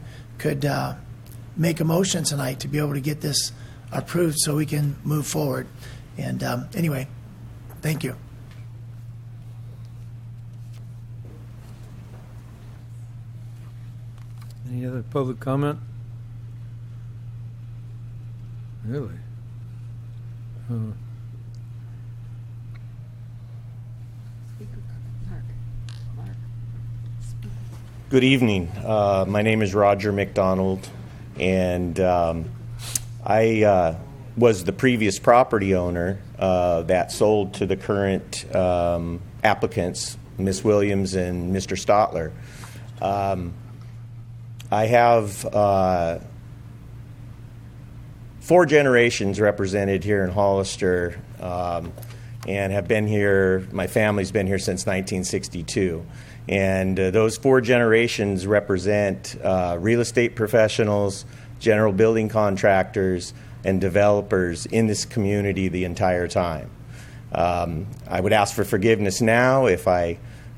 make a motion tonight to be able to get this approved so we can move forward. And anyway, thank you. Any other public comment? Really? Good evening. My name is Roger McDonald, and I was the previous property owner that sold to the current applicants, Ms. Williams and Mr. Stotler. I have 4 generations represented here in Hollister, and have been here, my family's been here since 1962. And those 4 generations represent real estate professionals, general building contractors, and developers in this community the entire time. I would ask for forgiveness now if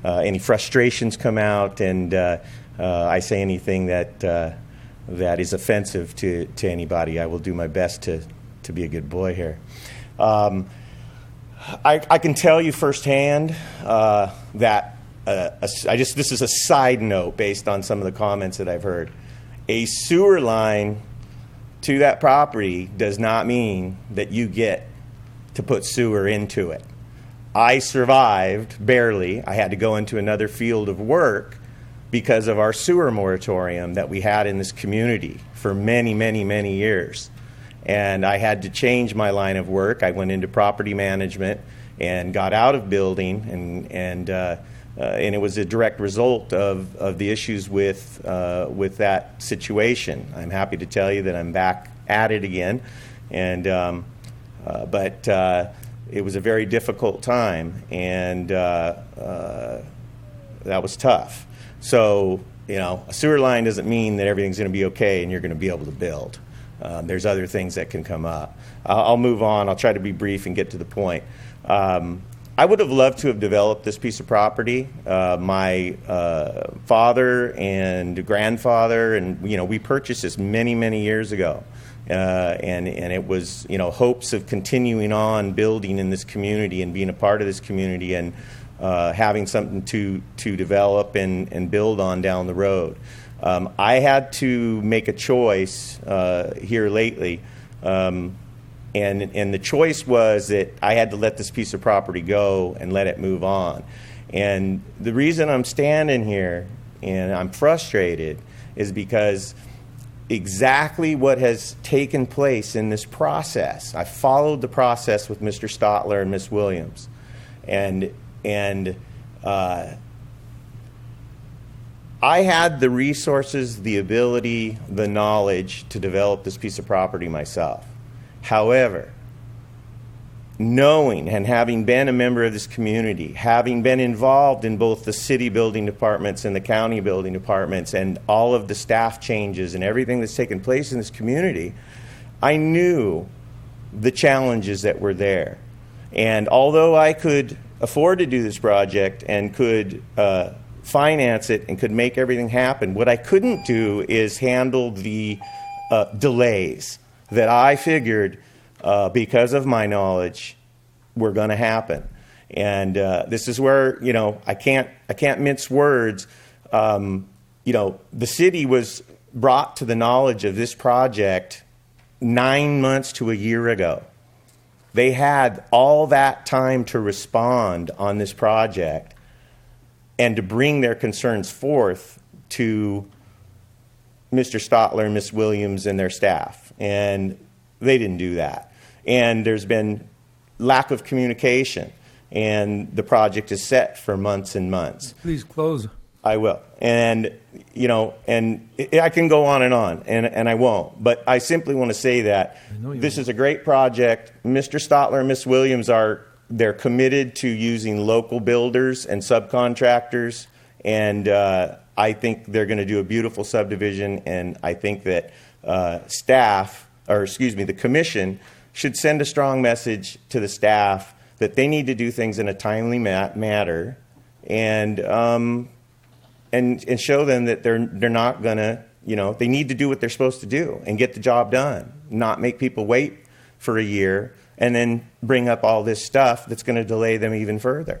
any frustrations come out and I say anything that is offensive to anybody. I will do my best to be a good boy here. I can tell you firsthand that this is a side note based on some of the comments that I've heard. A sewer line to that property does not mean that you get to put sewer into it. I survived barely. I had to go into another field of work because of our sewer moratorium that we had in this community for many, many, many years. And I had to change my line of work. I went into property management and got out of building, and it was a direct result of the issues with that situation. I'm happy to tell you that I'm back at it again, but it was a very difficult time, and that was tough. So, a sewer line doesn't mean that everything's going to be okay and you're going to be able to build. There's other things that can come up. I'll move on. I'll try to be brief and get to the point. I would have loved to have developed this piece of property. My father and grandfather, and we purchased this many, many years ago, and it was hopes of continuing on building in this community and being a part of this community and having something to develop and build on down the road. I had to make a choice here lately. And the choice was that I had to let this piece of property go and let it move on. And the reason I'm standing here and I'm frustrated is because exactly what has taken place in this process, I followed the process with Mr. Stotler and Ms. Williams. And I had the resources, the ability, the knowledge to develop this piece of property myself. However, knowing and having been a member of this community, having been involved in both the city building departments and the county building departments and all of the staff changes and everything that's taken place in this community, I knew the challenges that were there. And although I could afford to do this project and could finance it and could make everything happen, what I couldn't do is handle the delays that I figured, because of my knowledge, were going to happen. And this is where I can't mince words. The city was brought to the knowledge of this project 9 months to a year ago. They had all that time to respond on this project and to bring their concerns forth to Mr. Stotler, Ms. Williams, and their staff. And they didn't do that. And there's been lack of communication. And the project is set for months and months. Please close. I will. And, I can go on, and I won't. But I simply want to say that this is a great project. Mr. Stotler and Ms. Williams they're committed to using local builders and subcontractors. And I think they're going to do a beautiful subdivision, and I think that the commission should send a strong message to the staff that they need to do things in a timely manner, and show them that they're not going to, they need to do what they're supposed to do and get the job done, not make people wait for a year and then bring up all this stuff that's going to delay them even further.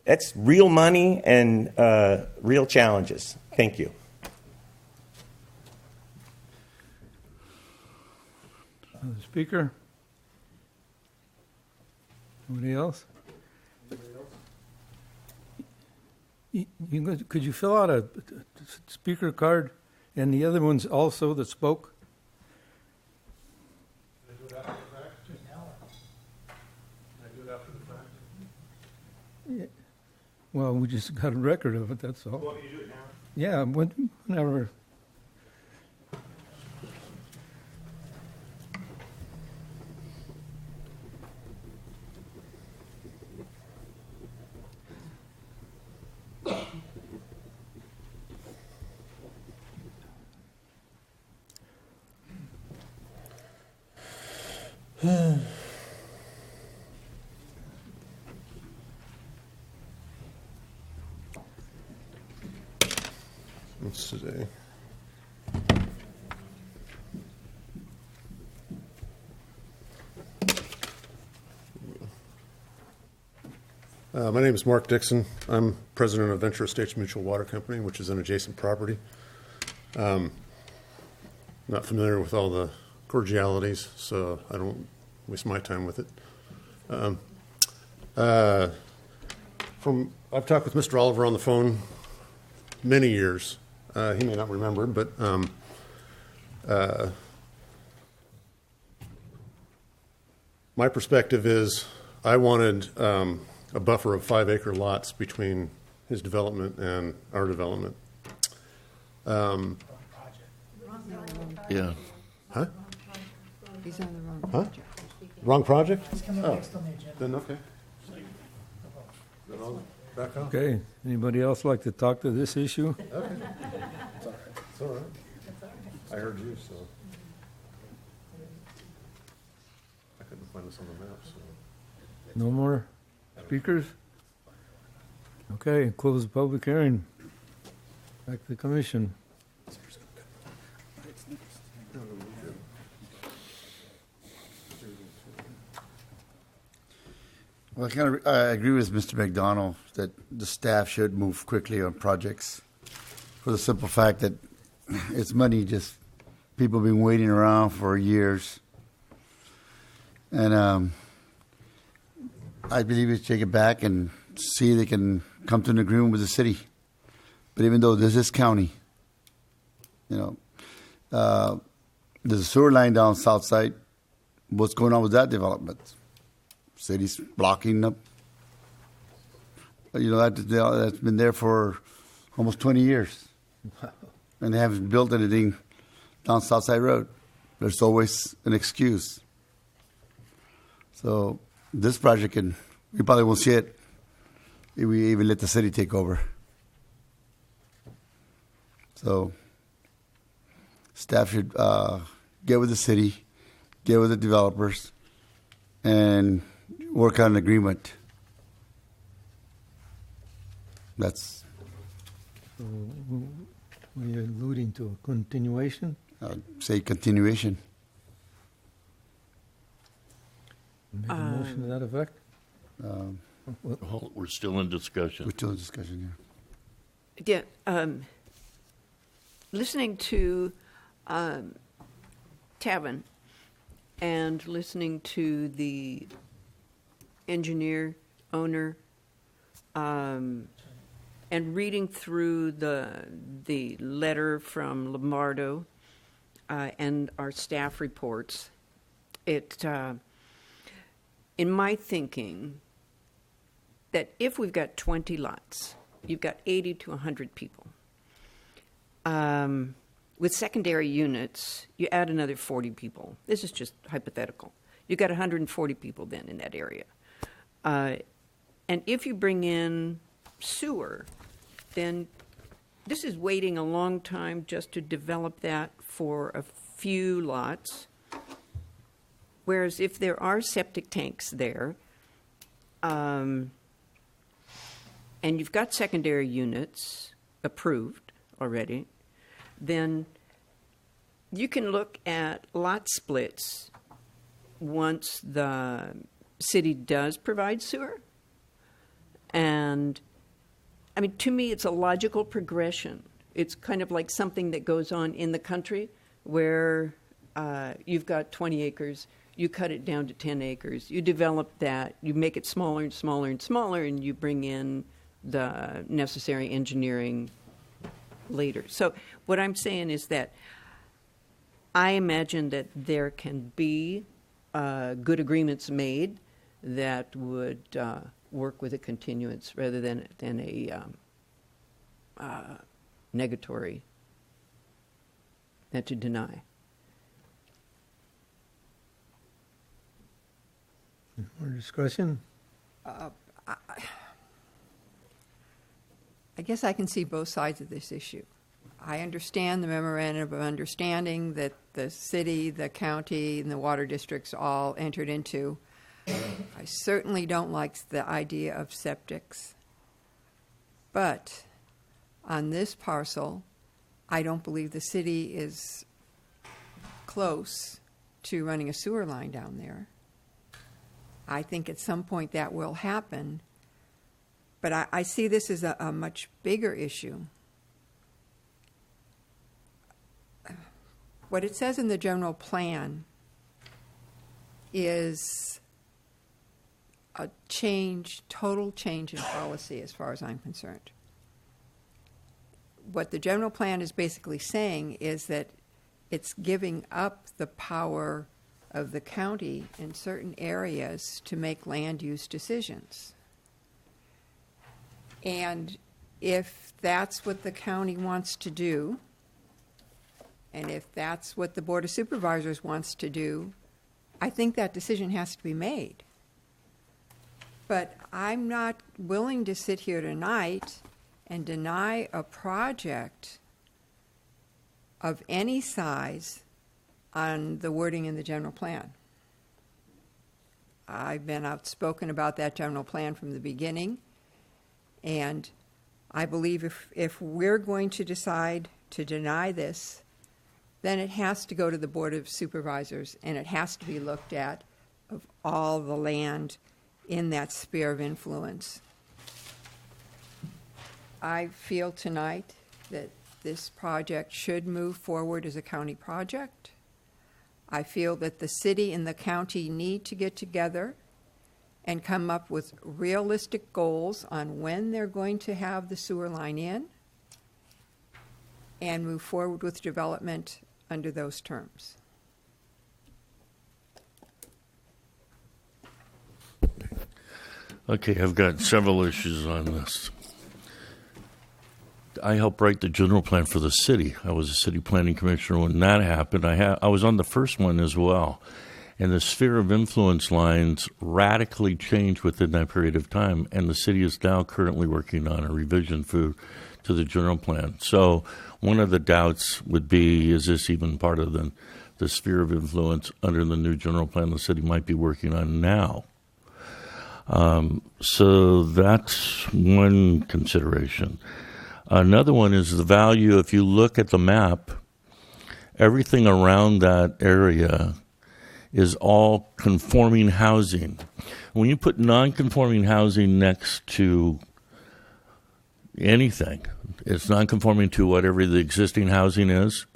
It's real money and real challenges. Thank you. Another speaker? Anybody else? Could you fill out a speaker card and the other ones also that spoke? Well, we just got a record of it, that's all. Want me to do it now? Yeah, whenever. What's today? My name is Mark Dixon. I'm president of Venture Estates Mutual Water Company, which is an adjacent property. Not familiar with all the cordialities, so I don't waste my time with it. I've talked with Mr. Oliver on the phone many years. He may not remember, but my perspective is I wanted a buffer of 5-acre lots between his development and our development. Yeah. Huh? He's on the wrong Huh? project. Wrong project? It's coming next on the agenda. Then okay. Then I'll back off. Okay, anybody else like to talk to this issue? Okay. It's all right. I heard you, so. I couldn't find this on the map, so. No more speakers? Okay, close the public hearing. Back to the commission. Well, I agree with Mr. McDonald that the staff should move quickly on projects for the simple fact that it's money just people have been waiting around for years. And I believe we should take it back and see if they can come to an agreement with the city. But even though this is county, there's a sewer line down south side. What's going on with that development? City's blocking up. That's been there for almost 20 years. And they haven't built anything down Southside Road. There's always an excuse. So this project we probably won't see it if we even let the city take over. So staff should get with the city, get with the developers, and work on an agreement. That's. What are you alluding to? A continuation? Say continuation. Make a motion to that effect? Well, we're still in discussion. We're still in discussion, Yeah. Listening to Tavin and listening to the engineer, owner, and reading through the letter from Lombardo and our staff reports, it in my thinking that if we've got 20 lots, you've got 80 to 100 people. With secondary units, you add another 40 people. This is just hypothetical. You've got 140 people then in that area. And if you bring in sewer, then this is waiting a long time just to develop that for a few lots. Whereas if there are septic tanks there, and you've got secondary units approved already, then you can look at lot splits once the city does provide sewer. And, I mean, to me, it's a logical progression. It's kind of like something that goes on in the country where you've got 20 acres, you cut it down to 10 acres, you develop that, you make it smaller and smaller and smaller, and you bring in the necessary engineering later. So what I'm saying is that I imagine that there can be good agreements made that would work with a continuance rather than a negatory, and to deny. More discussion? I guess I can see both sides of this issue. I understand the memorandum of understanding that the city, the county, and the water districts all entered into. I certainly don't like the idea of septics. But on this parcel, I don't believe the city is close to running a sewer line down there. I think at some point that will happen. But I see this as a much bigger issue. What it says in the general plan is a change, total change in policy as far as I'm concerned. What the general plan is basically saying is that it's giving up the power of the county in certain areas to make land use decisions. And if that's what the county wants to do, and if that's what the Board of Supervisors wants to do, I think that decision has to be made. But I'm not willing to sit here tonight and deny a project of any size on the wording in the general plan. I've been outspoken about that general plan from the beginning, and I believe if we're going to decide to deny this, then it has to go to the Board of Supervisors, and it has to be looked at of all the land in that sphere of influence. I feel tonight that this project should move forward as a county project. I feel that the city and the county need to get together and come up with realistic goals on when they're going to have the sewer line in and move forward with development under those terms. Okay, I've got several issues on this. I helped write the general plan for the city. I was a city planning commissioner when that happened. I was on the first one as well. And the sphere of influence lines radically changed within that period of time. And the city is now currently working on a revision to the general plan. So one of the doubts would be, is this even part of the sphere of influence under the new general plan the city might be working on now? So that's one consideration. Another one is the value. If you look at the map, everything around that area is all conforming housing. When you put non-conforming housing next to anything, it's non-conforming to whatever the existing housing is,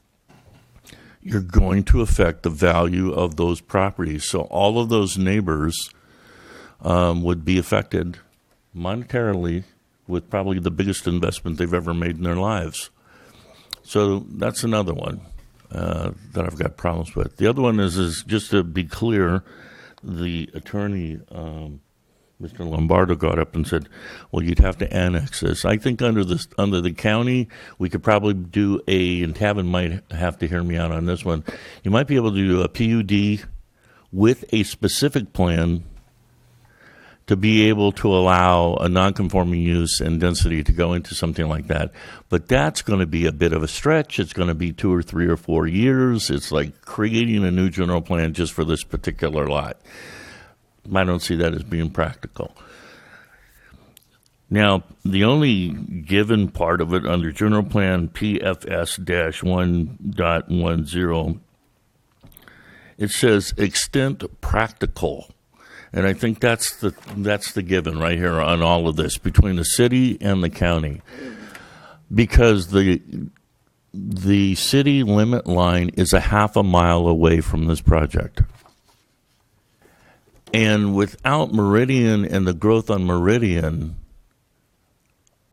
you're going to affect the value of those properties. So all of those neighbors would be affected monetarily with probably the biggest investment they've ever made in their lives. So that's another one that I've got problems with. The other one is just to be clear, the attorney, Mr. Lombardo, got up and said, well, you'd have to annex this. I think under the county, we could probably do and Tavin might have to hear me out on this one, you might be able to do a PUD with a specific plan to be able to allow a non-conforming use and density to go into something like that. But that's going to be a bit of a stretch. It's going to be 2 or 3 or 4 years. It's like creating a new general plan just for this particular lot. I don't see that as being practical. Now, the only given part of it under general plan PFS-1.10, it says extent practical. And I think that's the given right here on all of this between the city and the county, because the city limit line is a half a mile away from this project. And without Meridian and the growth on Meridian,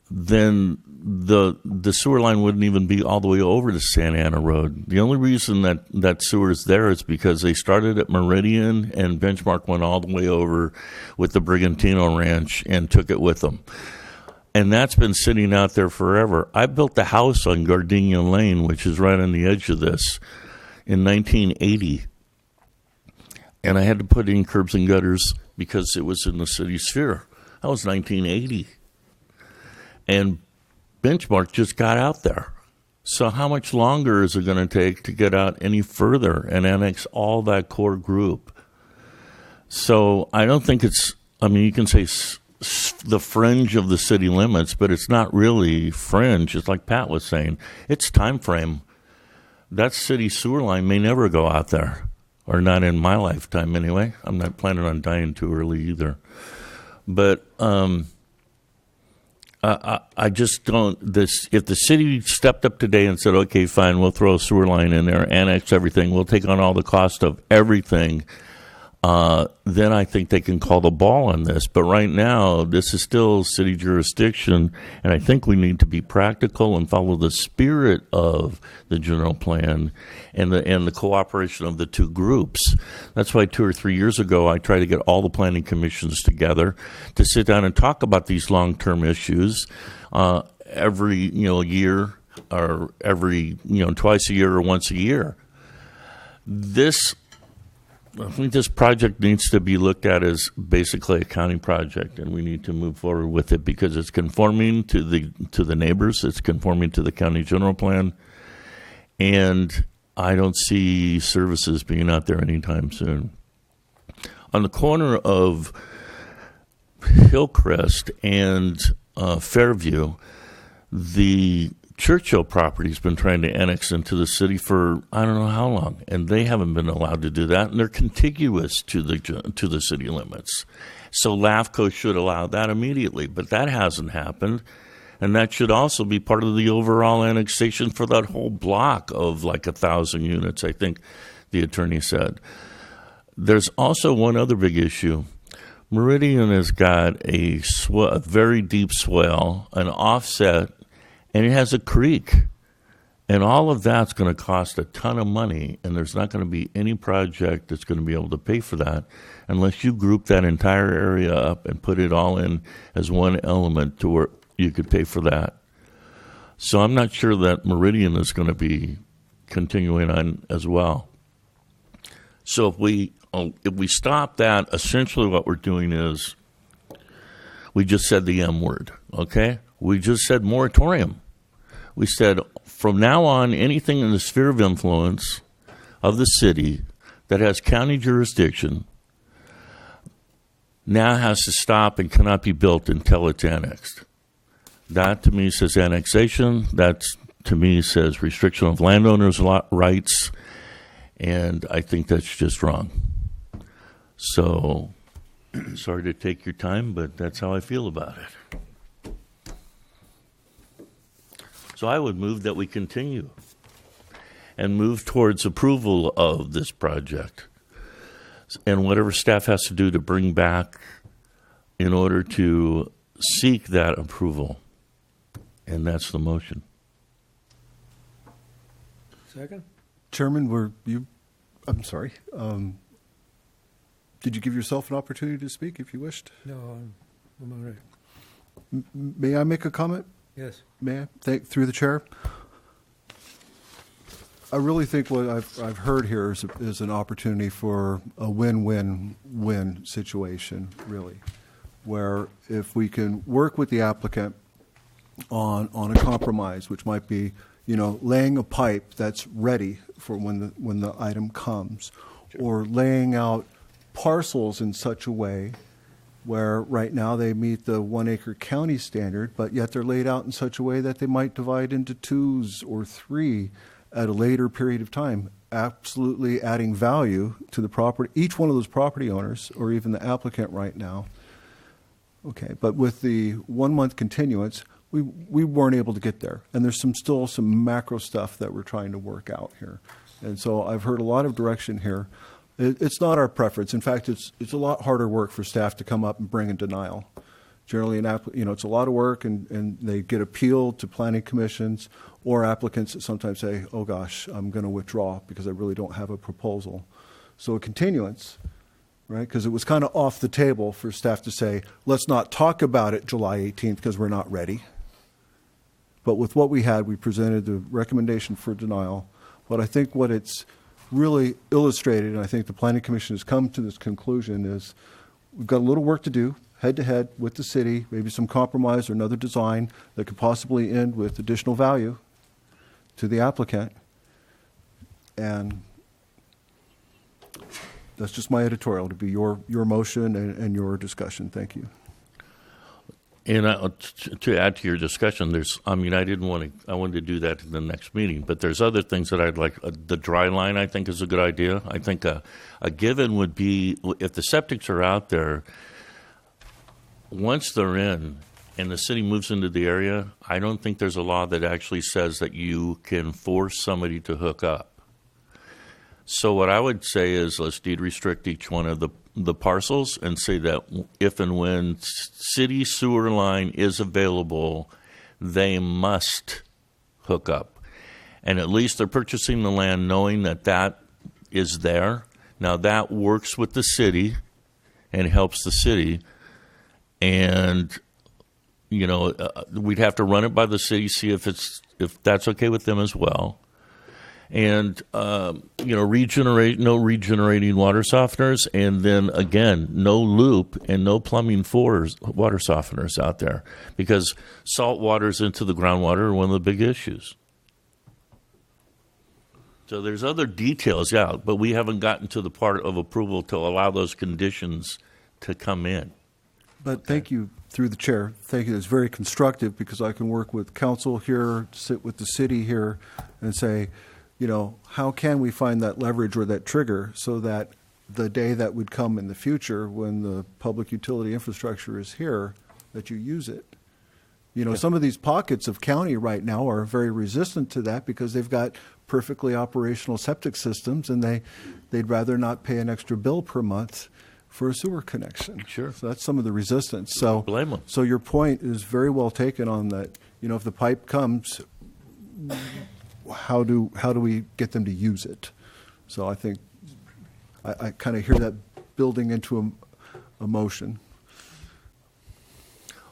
then the sewer line wouldn't even be all the way over to Santa Ana Road. The only reason that sewer is there is because they started at Meridian and Benchmark went all the way over with the Brigantino Ranch and took it with them. And that's been sitting out there forever. I built the house on Gardenia Lane, which is right on the edge of this, in 1980. And I had to put in curbs and gutters because it was in the city sphere. That was 1980. And Benchmark just got out there. So how much longer is it going to take to get out any further and annex all that core group? So I don't think it's, I mean, you can say the fringe of the city limits, but it's not really fringe. It's like Pat was saying. It's time frame. That city sewer line may never go out there, or not in my lifetime anyway. I'm not planning on dying too early either. But I just don't. If the city stepped up today and said, "Okay, fine, we'll throw a sewer line in there, annex everything, we'll take on all the cost of everything," then I think they can call the ball on this. But right now, this is still city jurisdiction, and I think we need to be practical and follow the spirit of the general plan and the cooperation of the two groups. That's why 2 or 3 years ago, I tried to get all the planning commissions together to sit down and talk about these long-term issues every year, or every twice a year or once a year. I think this project needs to be looked at as basically a county project, and we need to move forward with it because it's conforming to the neighbors, it's conforming to the county general plan, and I don't see services being out there anytime soon. On the corner of Hillcrest and Fairview, the Churchill property's been trying to annex into the city for I don't know how long, and they haven't been allowed to do that, and they're contiguous to the city limits. So LAFCO should allow that immediately, but that hasn't happened, and that should also be part of the overall annexation for that whole block of like 1,000 units, I think the attorney said. There's also one other big issue. Meridian has got a very deep swell, an offset, and it has a creek. And all of that's going to cost a ton of money, and there's not going to be any project that's going to be able to pay for that unless you group that entire area up and put it all in as one element to where you could pay for that. So I'm not sure that Meridian is going to be continuing on as well. So if we stop that, essentially what we're doing is we just said the M word, okay? We just said moratorium. We said from now on, anything in the sphere of influence of the city that has county jurisdiction now has to stop and cannot be built until it's annexed. That to me says annexation. That to me says restriction of landowners' rights. And I think that's just wrong. So sorry to take your time, but that's how I feel about it. So I would move that we continue and move towards approval of this project and whatever staff has to do to bring back in order to seek that approval. And that's the motion. Second? Chairman, I'm sorry. Did you give yourself an opportunity to speak if you wished? No, I'm all right. May I make a comment? Yes. May I? Through the chair? I really think what I've heard here is an opportunity for a win-win-win situation, really, where if we can work with the applicant on a compromise, which might be, laying a pipe that's ready for when the item comes, or laying out parcels in such a way where right now they meet the 1 acre county standard, but yet they're laid out in such a way that they might divide into 2s or 3 at a later period of time, absolutely adding value to the property, each one of those property owners, or even the applicant right now. Okay, but with the 1 month continuance, we weren't able to get there. And there's still some macro stuff that we're trying to work out here. And so I've heard a lot of direction here. It's not our preference. In fact, it's a lot harder work for staff to come up and bring a denial. Generally, it's a lot of work, and they get appealed to planning commissions or applicants that sometimes say, oh gosh, I'm going to withdraw because I really don't have a proposal. So a continuance, right? Because it was kind of off the table for staff to say, let's not talk about it July 18th because we're not ready. But with what we had, we presented the recommendation for denial. But I think what it's really illustrated, and I think the Planning Commission has come to this conclusion, is we've got a little work to do, head-to-head with the city, maybe some compromise or another design that could possibly end with additional value to the applicant. And that's just my editorial, to be your motion and your discussion. Thank you. And to add to your discussion, I wanted to do that in the next meeting, but there's other things that I'd like. The dry line, I think, is a good idea. I think a given would be, if the septics are out there, once they're in and the city moves into the area, I don't think there's a law that actually says that you can force somebody to hook up. So what I would say is, let's deed restrict each one of the parcels and say that if and when city sewer line is available, they must hook up. And at least they're purchasing the land knowing that that is there. Now that works with the city and helps the city. And, we'd have to run it by the city, see if that's okay with them as well. And, no regenerating water softeners. And then, again, no loop and no plumbing for water softeners out there, because salt waters into the groundwater are one of the big issues. So there's other details out, but we haven't gotten to the part of approval to allow those conditions to come in. But thank you, through the chair. Thank you. It's very constructive because I can work with council here, sit with the city here, and say, how can we find that leverage or that trigger so that the day that would come in the future when the public utility infrastructure is here, that you use it. Some of these pockets of county right now are very resistant to that because they've got perfectly operational septic systems, and they'd rather not pay an extra bill per month for a sewer connection. Sure. So that's some of the resistance. So blame them. So your point is very well taken on that. If the pipe comes, how do we get them to use it? So I think I kind of hear that building into a motion.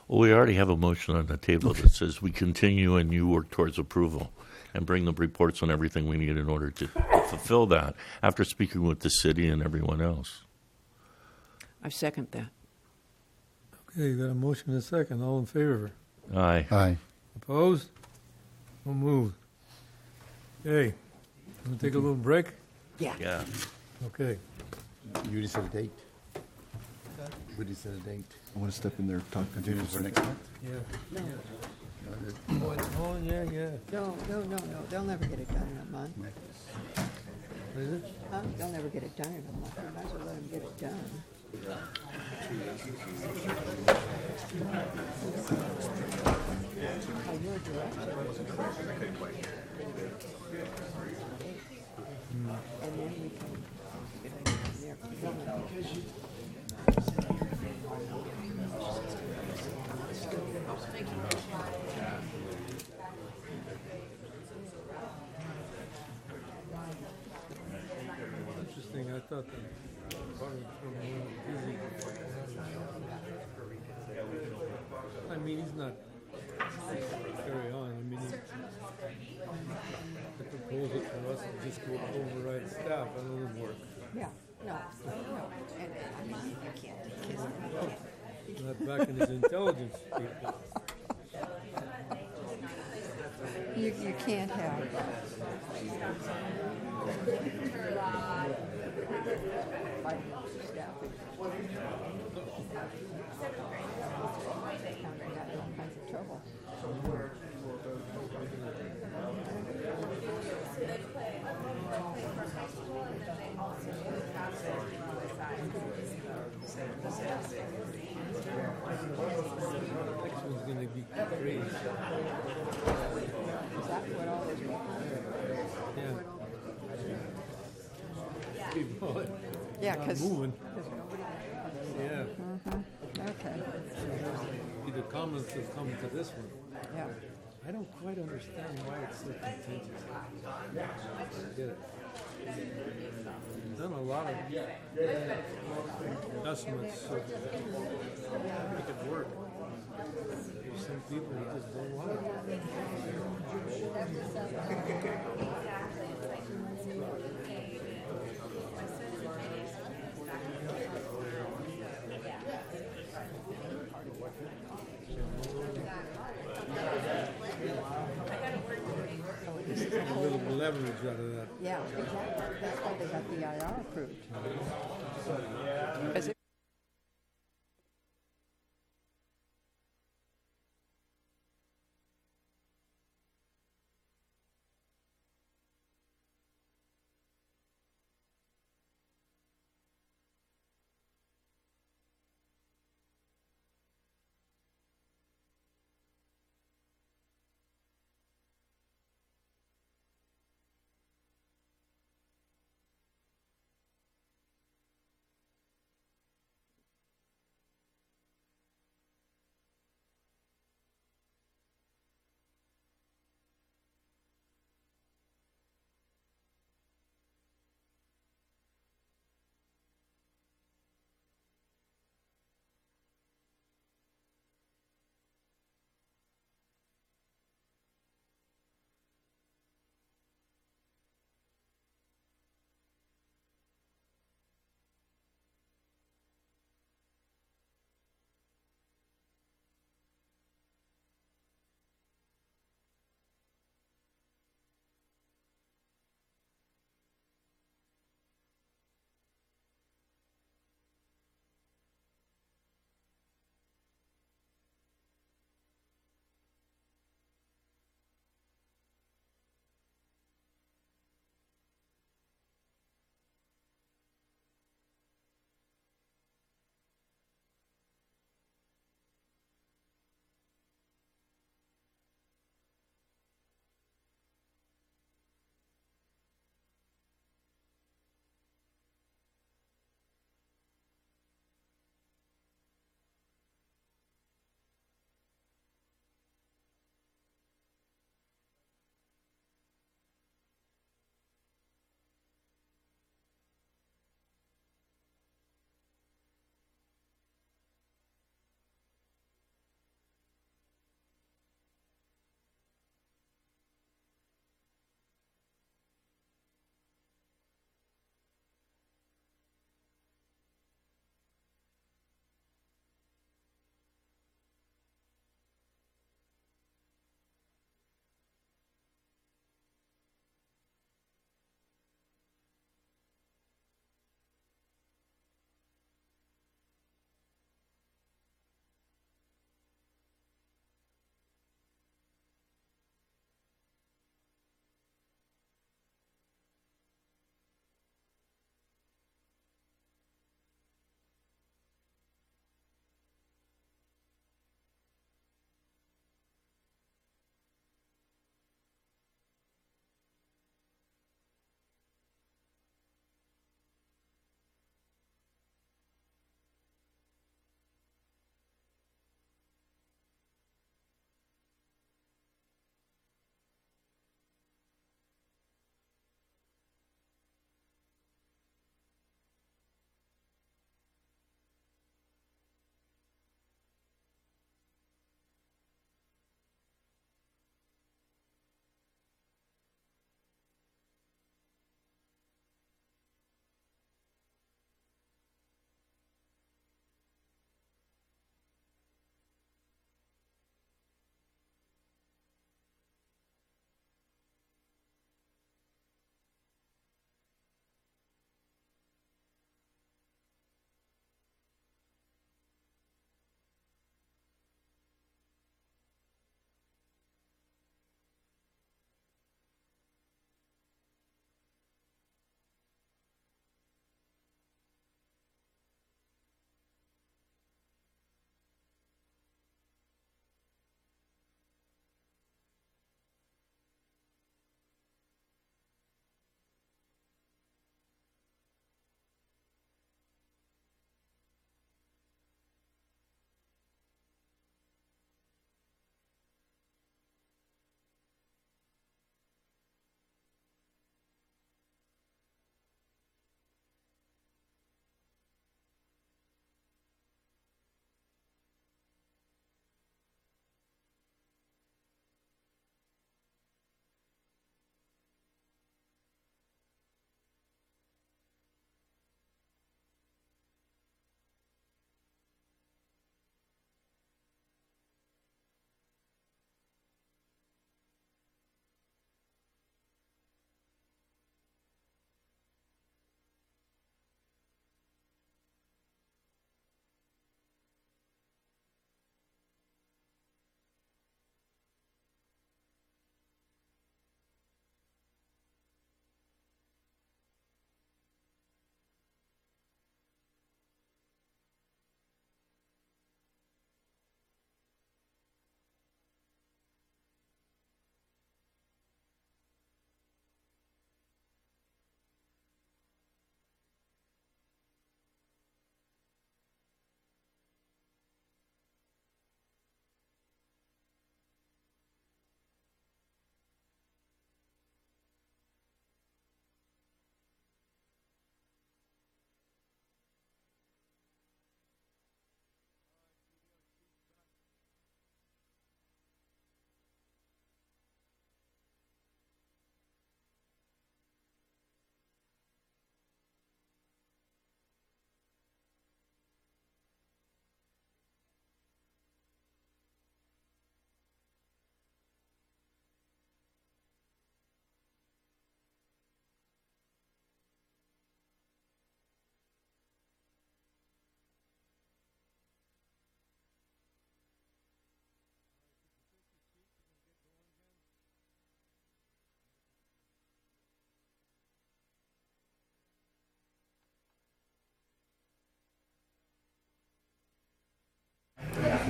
Well, we already have a motion on the table that says we continue and you work towards approval and bring the reports on everything we need in order to fulfill that after speaking with the city and everyone else. I second that. Okay, you got a motion and a second. All in favor? Aye. Aye. Opposed? No move. Okay. Want to take a little break? Yeah. Yeah. Okay. You already set a date? We already set a date. I want to step in there and talk to Continue you for next month? Yeah. No. Oh, yeah, yeah. No. They'll never get it done in a month. What is it? Huh? They'll never get it done in a month. You might as well let them get it done. Oh, you're a director. And then we can get it in there. Interesting. I thought that part of busy. I mean, he's not carry on. I mean, the proposal for us to just go override staff, that doesn't work. Yeah, no. And I mean, you can't. Not back in his intelligence people. You can't have trouble. Next one's going to be crazy. Is that what all this was? Yeah. Yeah, because moving. nobody. Yeah. Okay. the comments have come to this one. Yeah. I don't quite understand why it's so contentious. I get it. We've done a lot of investments to make it work. There's some people who just don't want it. A little leverage out of that. Yeah, exactly. That's why they got the IR approved. Because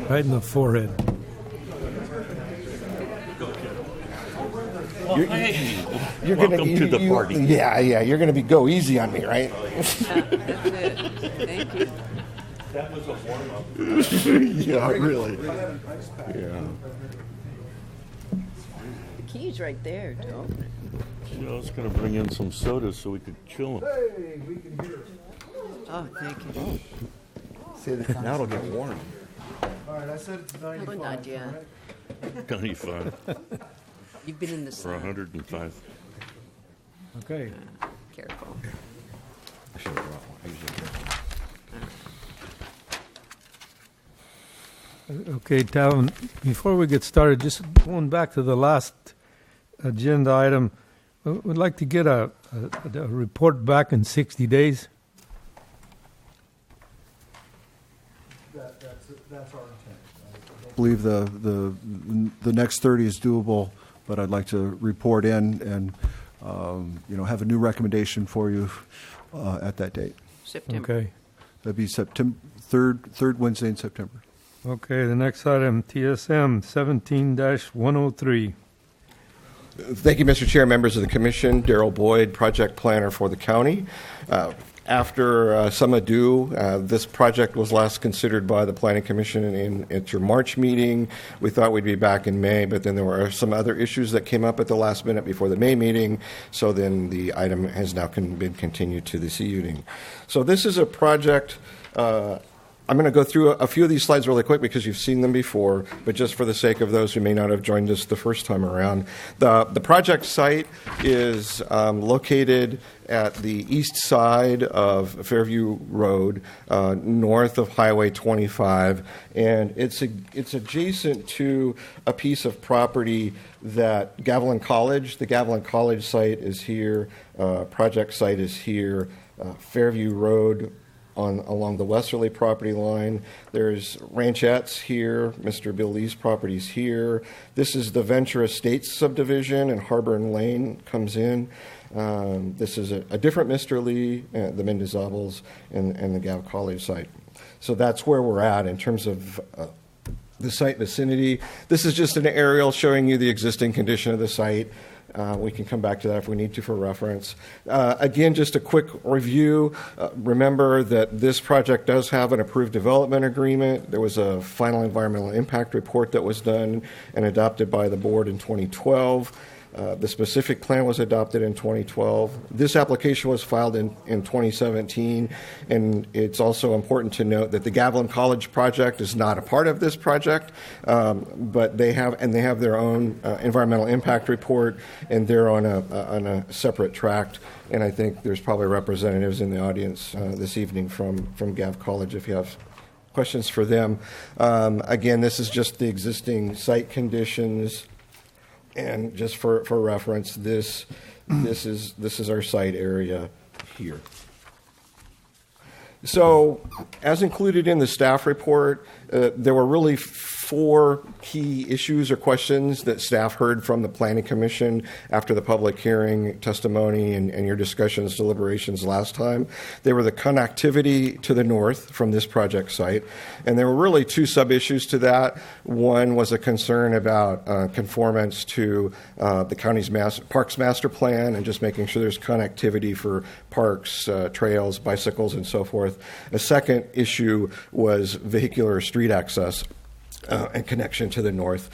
right in the forehead. You're welcome to the party. Yeah, you're going to go easy on me, right? That's it. Thank you. That was a warm-up. Yeah, really. Yeah. The key's right there to open it. You know, I was going to bring in some soda so we could chill. Hey, we can hear. Oh, thank you. Now it'll get warm. All right, I said it's 95. Well, not yet. 95 You've been in the for sun. 105. Okay. Careful. I should have brought one. I usually do. Okay, Talon, before we get started, just going back to the last agenda item, we'd like to get a report back in 60 days. That's our intent. I believe the next 30 is doable, but I'd like to report in and have a new recommendation for you at that date. September. Okay. That'd be September third Wednesday in September. Okay, the next item, TSM 17-103. Thank you, Mr. Chair, members of the Commission. Darrell Boyd, project planner for the county. After some ado, this project was last considered by the Planning Commission at your March meeting. We thought we'd be back in May, but then there were some other issues that came up at the last minute before the May meeting, so then the item has now been continued to this evening. So this is a project. I'm going to go through a few of these slides really quick because you've seen them before, but just for the sake of those who may not have joined us the first time around. The project site is located at the east side of Fairview Road, north of Highway 25, and it's adjacent to a piece of property that the Gavilan College site is here, project site is here, Fairview Road along the westerly property line. There's ranchettes here. Mr. Bill Lee's property's here. This is the Venture Estates subdivision, and Harborn Lane comes in. This is a different Mr. Lee, the Mendozables, and the Gav College site. So that's where we're at in terms of the site vicinity. This is just an aerial showing you the existing condition of the site. We can come back to that if we need to for reference. Again, just a quick review. Remember that this project does have an approved development agreement. There was a final environmental impact report that was done and adopted by the board in 2012. The specific plan was adopted in 2012. This application was filed in 2017, and it's also important to note that the Gavilan College project is not a part of this project, but they have their own environmental impact report, and they're on a separate tract. And I think there's probably representatives in the audience this evening from Gav College if you have questions for them. Again, this is just the existing site conditions. And just for reference, this is our site area here. So, as included in the staff report, there were really 4 key issues or questions that staff heard from the Planning Commission after the public hearing, testimony, and your discussions, deliberations last time. They were the connectivity to the north from this project site, and there were really 2 sub-issues to that. One was a concern about conformance to the county's parks master plan and just making sure there's connectivity for parks, trails, bicycles, and so forth. A second issue was vehicular street access and connection to the north.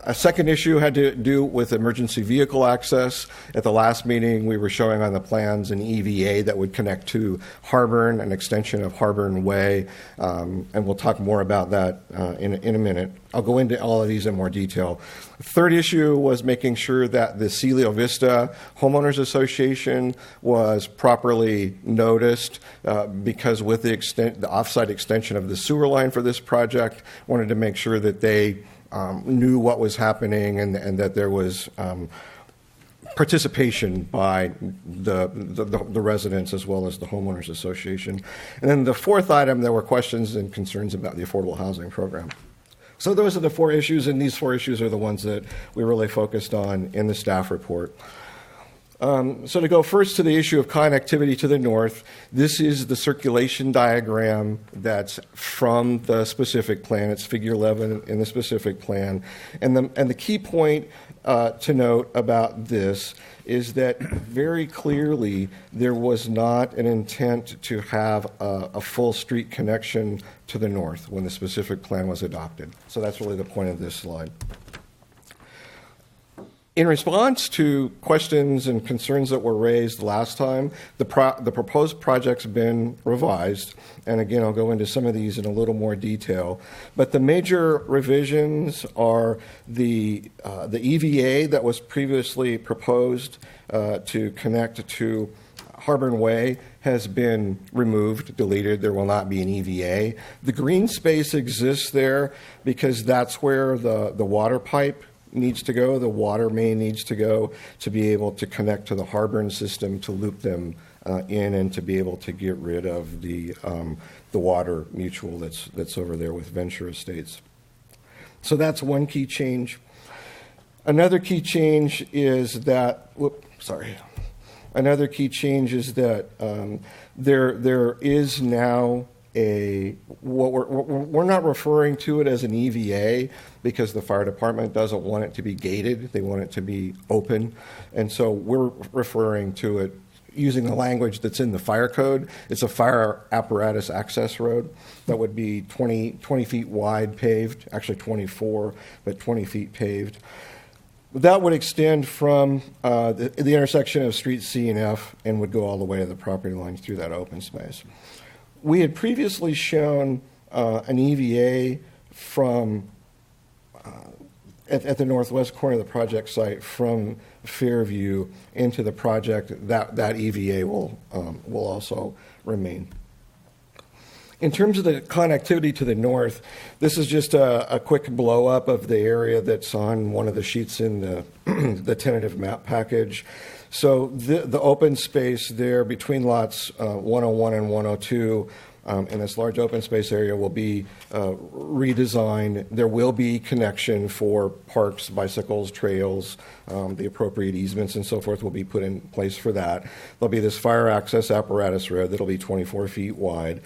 A second issue had to do with emergency vehicle access. At the last meeting, we were showing on the plans an EVA that would connect to Harborn, an extension of Harborn Way, and we'll talk more about that in a minute. I'll go into all of these in more detail. The third issue was making sure that the Celio Vista Homeowners Association was properly noticed because with the offsite extension of the sewer line for this project, wanted to make sure that they knew what was happening and that there was participation by the residents as well as the homeowners association. And then the fourth item, there were questions and concerns about the affordable housing program. So those are the 4 issues, and these 4 issues are the ones that we really focused on in the staff report. So to go first to the issue of connectivity to the north, this is the circulation diagram that's from the specific plan. It's figure 11 in the specific plan. And the key point to note about this is that very clearly there was not an intent to have a full street connection to the north when the specific plan was adopted. So that's really the point of this slide. In response to questions and concerns that were raised last time, the proposed project's been revised. And again, I'll go into some of these in a little more detail. But the major revisions are the EVA that was previously proposed to connect to Harborn Way has been removed, deleted. There will not be an EVA. The green space exists there because that's where the water pipe needs to go, the water main needs to go to be able to connect to the Harborn system to loop them in and to be able to get rid of the water mutual that's over there with Venture Estates. So that's one key change. Another key change is that, Another key change is that there is now we're not referring to it as an EVA because the fire department doesn't want it to be gated. They want it to be open. And so we're referring to it using the language that's in the fire code. It's a fire apparatus access road that would be 20 feet wide paved, actually 24, but 20 feet paved. That would extend from the intersection of Street C and F and would go all the way to the property line through that open space. We had previously shown an EVA from at the northwest corner of the project site from Fairview into the project. That EVA will also remain. In terms of the connectivity to the north, this is just a quick blow up of the area that's on one of the sheets in the tentative map package. So the open space there between lots 101 and 102 in this large open space area will be redesigned. There will be connection for parks, bicycles, trails, the appropriate easements and so forth will be put in place for that. There'll be this fire access apparatus road that'll be 24 feet wide.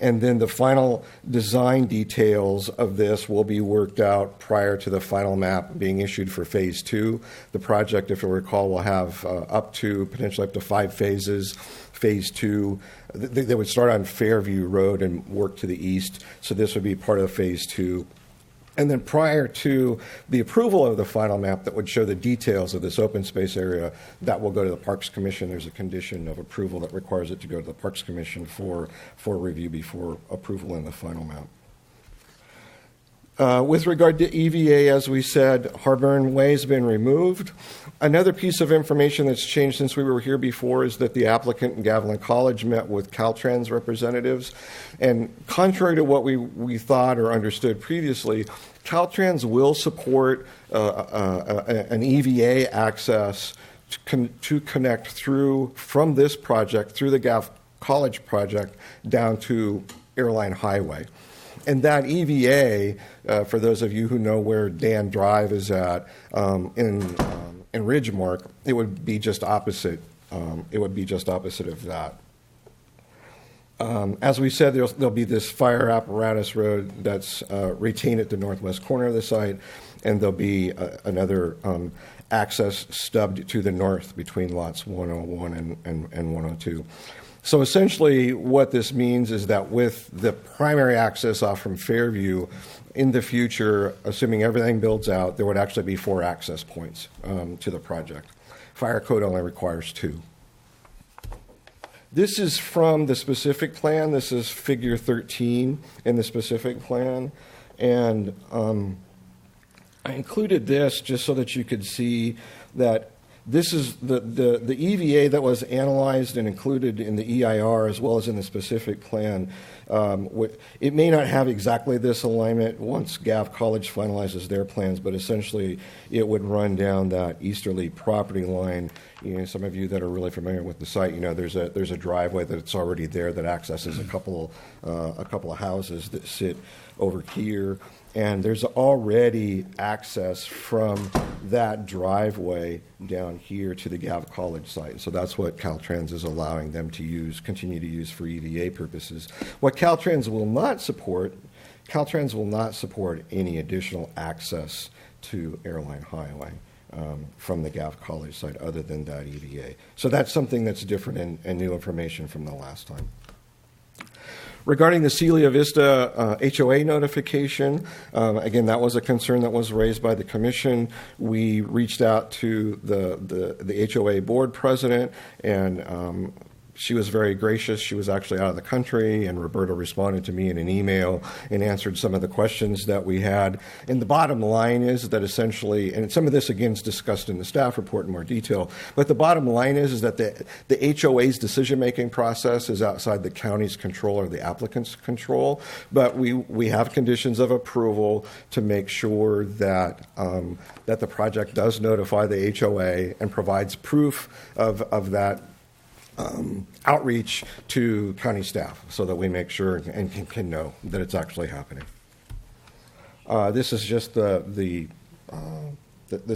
And then the final design details of this will be worked out prior to the final map being issued for phase 2. The project, if you'll recall, will have potentially up to 5 phases. Phase 2, they would start on Fairview Road and work to the east. So this would be part of phase 2. And then prior to the approval of the final map that would show the details of this open space area, that will go to the Parks Commission. There's a condition of approval that requires it to go to the Parks Commission for review before approval in the final map. With regard to EVA, as we said, Harborn Way has been removed. Another piece of information that's changed since we were here before is that the applicant and Gavilan College met with Caltrans representatives. And contrary to what we thought or understood previously, Caltrans will support an EVA access to connect from this project, through the Gav College project, down to Airline Highway. And that EVA, for those of you who know where Dan Drive is at in Ridgemark, it would be just opposite. It would be just opposite of that. As we said, there'll be this fire apparatus road that's retained at the northwest corner of the site, and there'll be another access stubbed to the north between lots 101 and 102. So essentially what this means is that with the primary access off from Fairview, in the future, assuming everything builds out, there would actually be 4 access points to the project. Fire code only requires 2. This is from the specific plan. This is figure 13 in the specific plan. And I included this just so that you could see that this is the EVA that was analyzed and included in the EIR as well as in the specific plan. It may not have exactly this alignment once Gav College finalizes their plans, but essentially it would run down that easterly property line. You know, some of you that are really familiar with the site, you know, there's a driveway that's already there that accesses a couple of houses that sit over here. And there's already access from that driveway down here to the Gov College site. So that's what Caltrans is allowing them to use, continue to use for EVA purposes. What Caltrans will not support any additional access to Airline Highway from the Gov College site other than that EVA. So that's something that's different and new information from the last time. Regarding the Celia Vista HOA notification, again, that was a concern that was raised by the commission. We reached out to the HOA board president, and she was very gracious. She was actually out of the country, and Roberta responded to me in an email and answered some of the questions that we had. And the bottom line is that essentially, and some of this again is discussed in the staff report in more detail, but the bottom line is that the HOA's decision-making process is outside the county's control or the applicant's control. But we have conditions of approval to make sure that that the project does notify the HOA and provides proof of that outreach to county staff so that we make sure and can know that it's actually happening. This is just the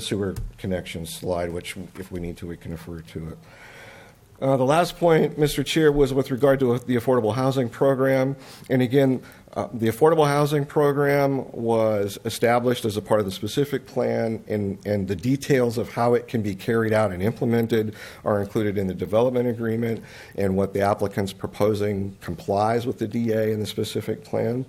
sewer connection slide, which if we need to, we can refer to it. The last point, Mr. Chair, was with regard to the affordable housing program. And again, the affordable housing program was established as a part of the specific plan, and the details of how it can be carried out and implemented are included in the development agreement, and what the applicant's proposing complies with the DA and the specific plan.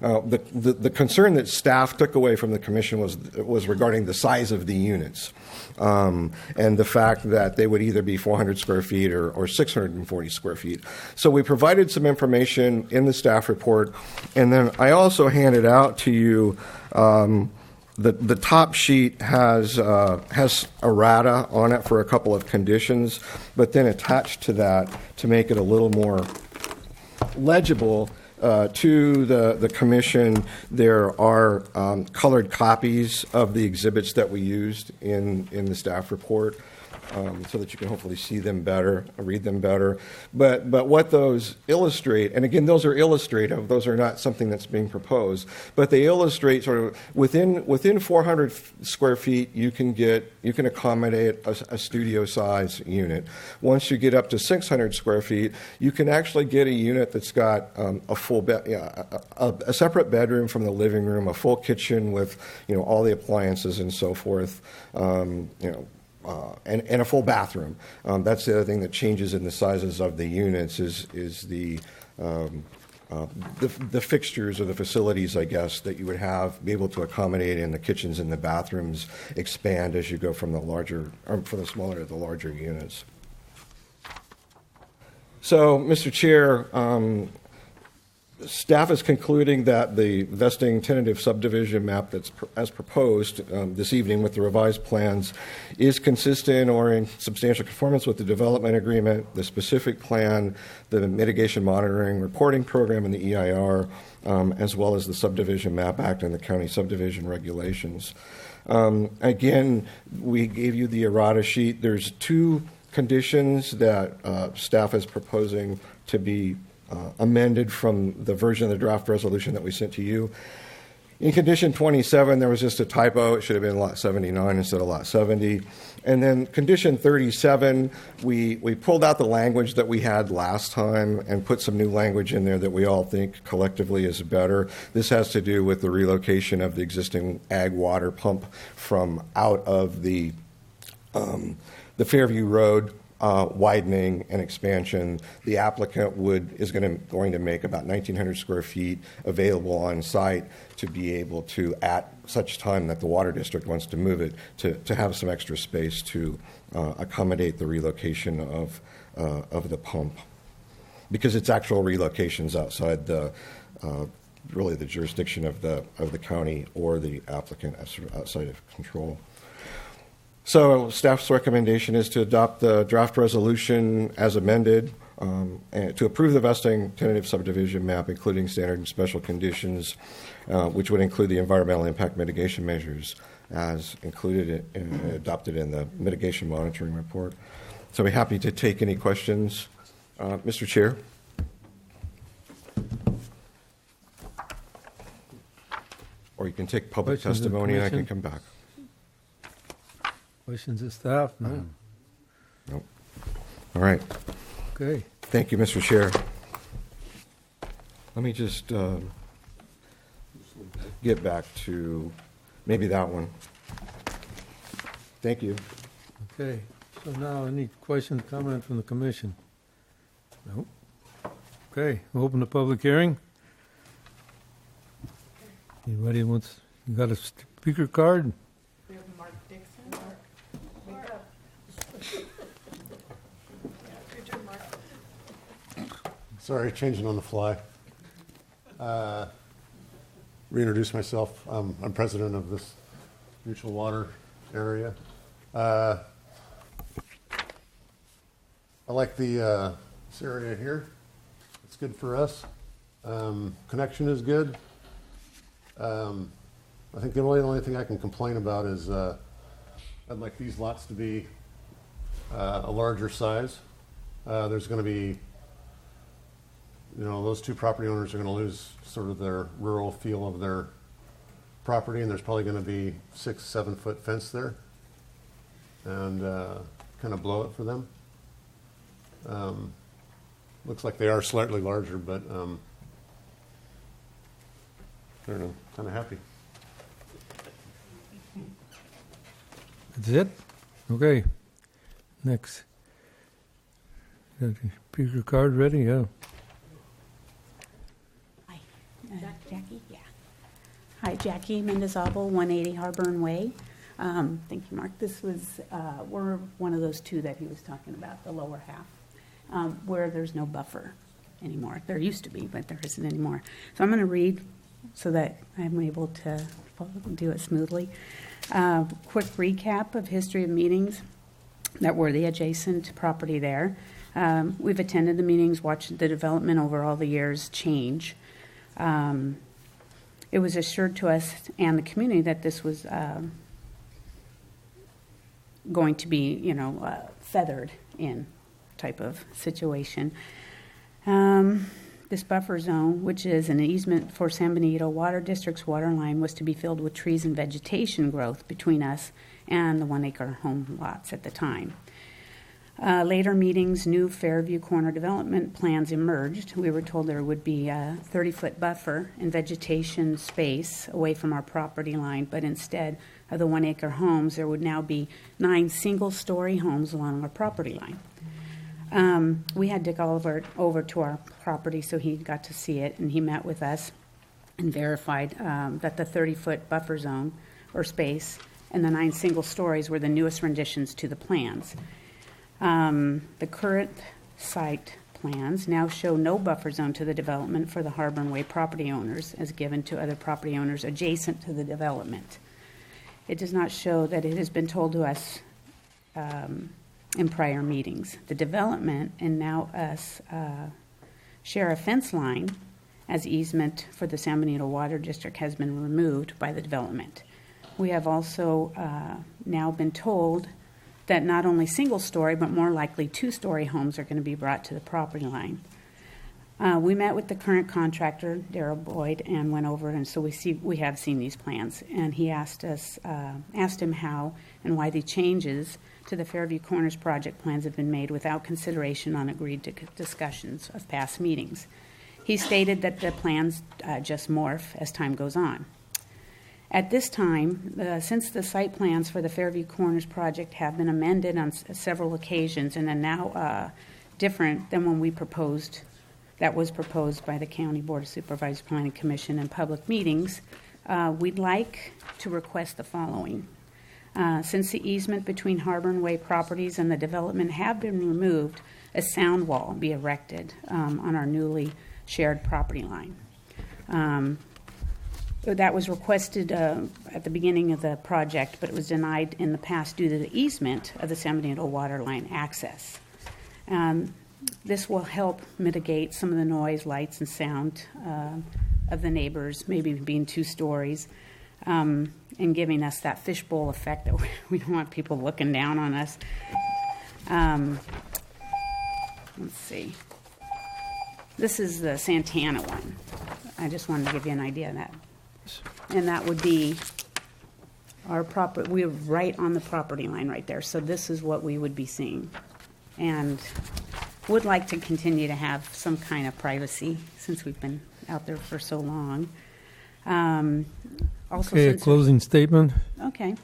The concern that staff took away from the commission was regarding the size of the units. And the fact that they would either be 400 square feet or 640 square feet. So we provided some information in the staff report, and then I also handed out to you the top sheet has errata on it for a couple of conditions, but then attached to that to make it a little more legible to the commission, there are colored copies of the exhibits that we used in the staff report, so that you can hopefully see them better, read them better. But what those illustrate, and again, those are illustrative, those are not something that's being proposed, but they illustrate sort of within 400 square feet, you can accommodate a studio size unit. Once you get up to 600 square feet, you can actually get a unit that's got a full a separate bedroom from the living room, a full kitchen with all the appliances and so forth. And a full bathroom. That's the other thing that changes in the sizes of the units is the fixtures or the facilities, I guess, that you would be able to accommodate in the kitchens and the bathrooms expand as you go from the smaller to the larger units. So, Mr. Chair, staff is concluding that the vesting tentative subdivision map that's as proposed this evening with the revised plans is consistent or in substantial conformance with the development agreement, the specific plan, the mitigation monitoring reporting program, and the EIR, as well as the Subdivision Map Act and the county subdivision regulations. Again, we gave you the errata sheet. There's two conditions that staff is proposing to be amended from the version of the draft resolution that we sent to you. In condition 27, there was just a typo. It should have been lot 79 instead of lot 70. And then condition 37, we pulled out the language that we had last time and put some new language in there that we all think collectively is better. This has to do with the relocation of the existing ag water pump from out of the Fairview Road widening and expansion. The applicant is going to make about 1,900 square feet available on site to be able to, at such time that the water district wants to move it, to have some extra space to accommodate the relocation of the pump, because its actual relocations outside really the jurisdiction of the county or the applicant outside of control. So staff's recommendation is to adopt the draft resolution as amended, and to approve the vesting tentative subdivision map, including standard and special conditions, which would include the environmental impact mitigation measures as included and adopted in the mitigation monitoring report. So I'd be happy to take any questions. Mr. Chair. Or you can take public testimony and I can come back. Questions of staff? No? Nope. All right. Okay. Thank you, Mr. Chair. Let me just get back to maybe that one. Thank you. Okay. So now, any questions, comments from the commission? No? Okay, we'll open the public hearing. Anybody wants, you got a speaker card? We have Mark Dixon. Mark, wake up. Your turn, Mark. Sorry, changing on the fly. Reintroduce myself. I'm president of this mutual water area. I like this area here. It's good for us. Connection is good. I think the only thing I can complain about is I'd like these lots to be a larger size. There's going to be, those two property owners are going to lose sort of their rural feel of their property, and there's probably going to be 6-7 foot fence there, and kind of blow it for them. Looks like they are slightly larger, but I don't know, kind of happy. That's it? Okay. Next. Got the speaker card ready? Yeah. Hi, Jackie. Yeah. Hi, Jackie Mendizabal, 180 Harburn Way. Thank you, Mark. This was we're one of those two that he was talking about, the lower half, where there's no buffer anymore. There used to be, but there isn't anymore. So I'm going to read so that I'm able to do it smoothly. Quick recap of history of meetings that were the adjacent property there. We've attended the meetings, watched the development over all the years change. It was assured to us and the community that this was going to be, feathered in type of situation. This buffer zone, which is an easement for San Benito Water District's water line, was to be filled with trees and vegetation growth between us and the 1 acre home lots at the time. Later meetings, new Fairview Corner development plans emerged. We were told there would be a 30-foot buffer and vegetation space away from our property line, but instead of the 1 acre homes, there would now be 9 single-story homes along our property line. We had Dick Oliver over to our property, so he got to see it, and he met with us and verified that the 30-foot buffer zone or space and the 9 single stories were the newest renditions to the plans. The current site plans now show no buffer zone to the development for the Harburn Way property owners as given to other property owners adjacent to the development. It does not show that it has been told to us in prior meetings. The development and now us share a fence line as easement for the San Benito Water District has been removed by the development. We have also now been told that not only single-story, but more likely 2-story homes are going to be brought to the property line. We met with the current contractor, Darrell Boyd, and went over, and so we have seen these plans. And he asked him how and why the changes to the Fairview Corners project plans have been made without consideration on agreed to discussions of past meetings. He stated that the plans just morph as time goes on. At this time, since the site plans for the Fairview Corners project have been amended on several occasions and are now different than when that was proposed by the County Board of Supervisors Planning Commission in public meetings, we'd like to request the following. Since the easement between Harburn Way properties and the development have been removed, a sound wall be erected on our newly shared property line. That was requested at the beginning of the project, but it was denied in the past due to the easement of the San Benito water line access. This will help mitigate some of the noise, lights, and sound of the neighbors, maybe being 2 stories, and giving us that fishbowl effect that we don't want people looking down on us. Let's see. This is the Santana one. I just wanted to give you an idea of that. And that would be We're right on the property line right there, so this is what we would be seeing. And would like to continue to have some kind of privacy since we've been out there for so long. Also, Okay, a closing statement. Okay.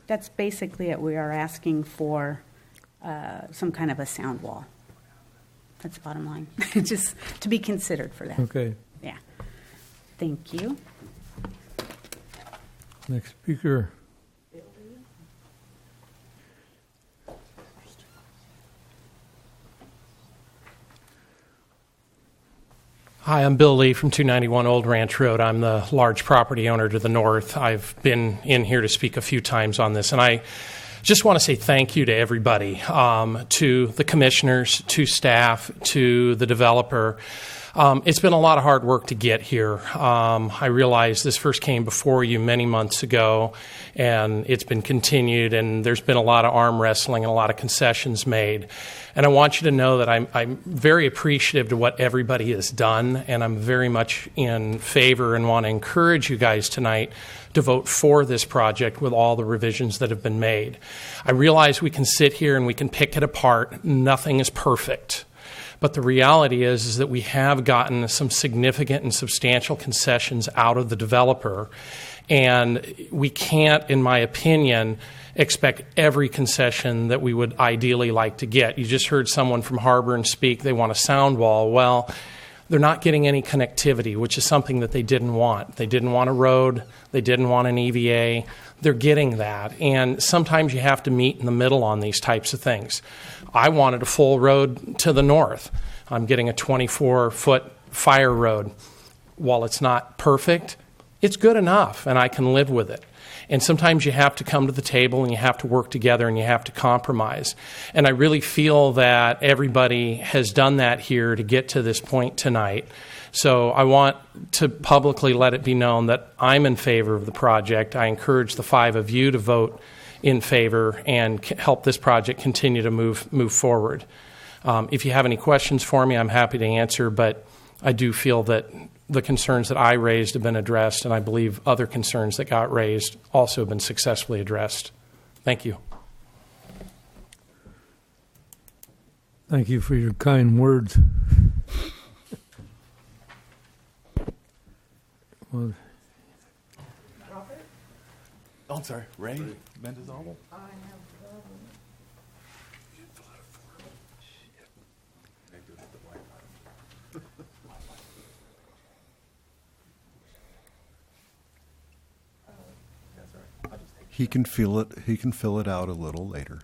That's basically it. We are asking for some kind of a sound wall. That's the bottom line. Just to be considered for that. Okay. Yeah. Thank you. Next speaker. Hi, I'm Bill Lee from 291 Old Ranch Road. I'm the large property owner to the north. I've been in here to speak a few times on this, and I just want to say thank you to everybody, to the commissioners, to staff, to the developer. It's been a lot of hard work to get here. I realize this first came before you many months ago, and it's been continued, and there's been a lot of arm wrestling and a lot of concessions made. And I want you to know that I'm very appreciative to what everybody has done, and I'm very much in favor and want to encourage you guys tonight to vote for this project with all the revisions that have been made. I realize we can sit here and we can pick it apart. Nothing is perfect. But the reality is that we have gotten some significant and substantial concessions out of the developer, and we can't, in my opinion, expect every concession that we would ideally like to get. You just heard someone from Harborne speak. They want a sound wall. Well, they're not getting any connectivity, which is something that they didn't want. They didn't want a road. They didn't want an EVA. They're getting that. And sometimes you have to meet in the middle on these types of things. I wanted a full road to the north. I'm getting a 24-foot fire road. While it's not perfect, it's good enough, and I can live with it. And sometimes you have to come to the table and you have to work together and you have to compromise. And I really feel that everybody has done that here to get to this point tonight. So I want to publicly let it be known that I'm in favor of the project. I encourage the 5 of you to vote in favor and help this project continue to move forward. If you have any questions for me, I'm happy to answer, but I do feel that the concerns that I raised have been addressed, and I believe other concerns that got raised also have been successfully addressed. Thank you. Thank you for your kind words. Well, Robert? Oh, I'm sorry. Ray Mendoza-Albo? I have He can fill it out a little later.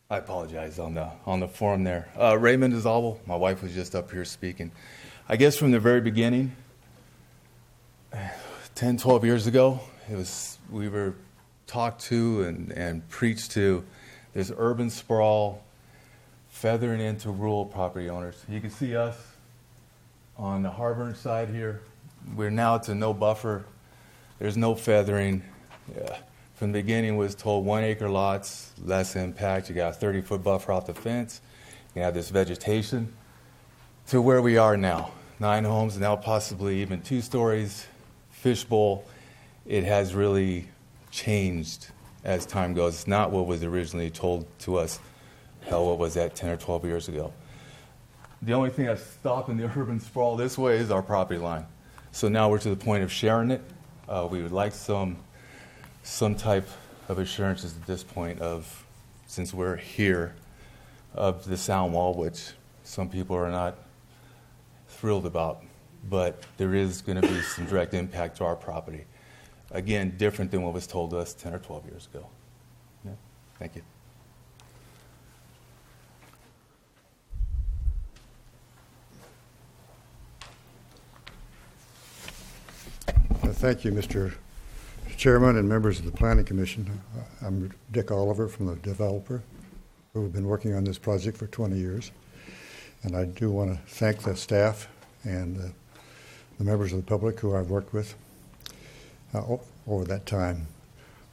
I apologize on the forum there. Ray Mendoza-Albo, my wife was just up here speaking. I guess from the very beginning, 10, 12 years ago, we were talked to and preached to this urban sprawl feathering into rural property owners. You can see us on the Harborne side here. We're now to no buffer. There's no feathering. Yeah. From the beginning was told 1 acre lots, less impact. You got a 30-foot buffer off the fence. You have this vegetation to where we are now. 9 homes, now possibly even 2 stories, fishbowl. It has really changed as time goes. It's not what was originally told to us, what was that 10 or 12 years ago. The only thing that's stopping the urban sprawl this way is our property line. So now we're to the point of sharing it. We would like some type of assurances at this point of, since we're here, of the sound wall, which some people are not thrilled about. But there is going to be some direct impact to our property. Again, different than what was told to us 10 or 12 years ago. Yeah. Thank you. Thank you, Mr. Chairman and members of the Planning Commission. I'm Dick Oliver from the developer, who have been working on this project for 20 years. And I do want to thank the staff and the members of the public who I've worked with over that time.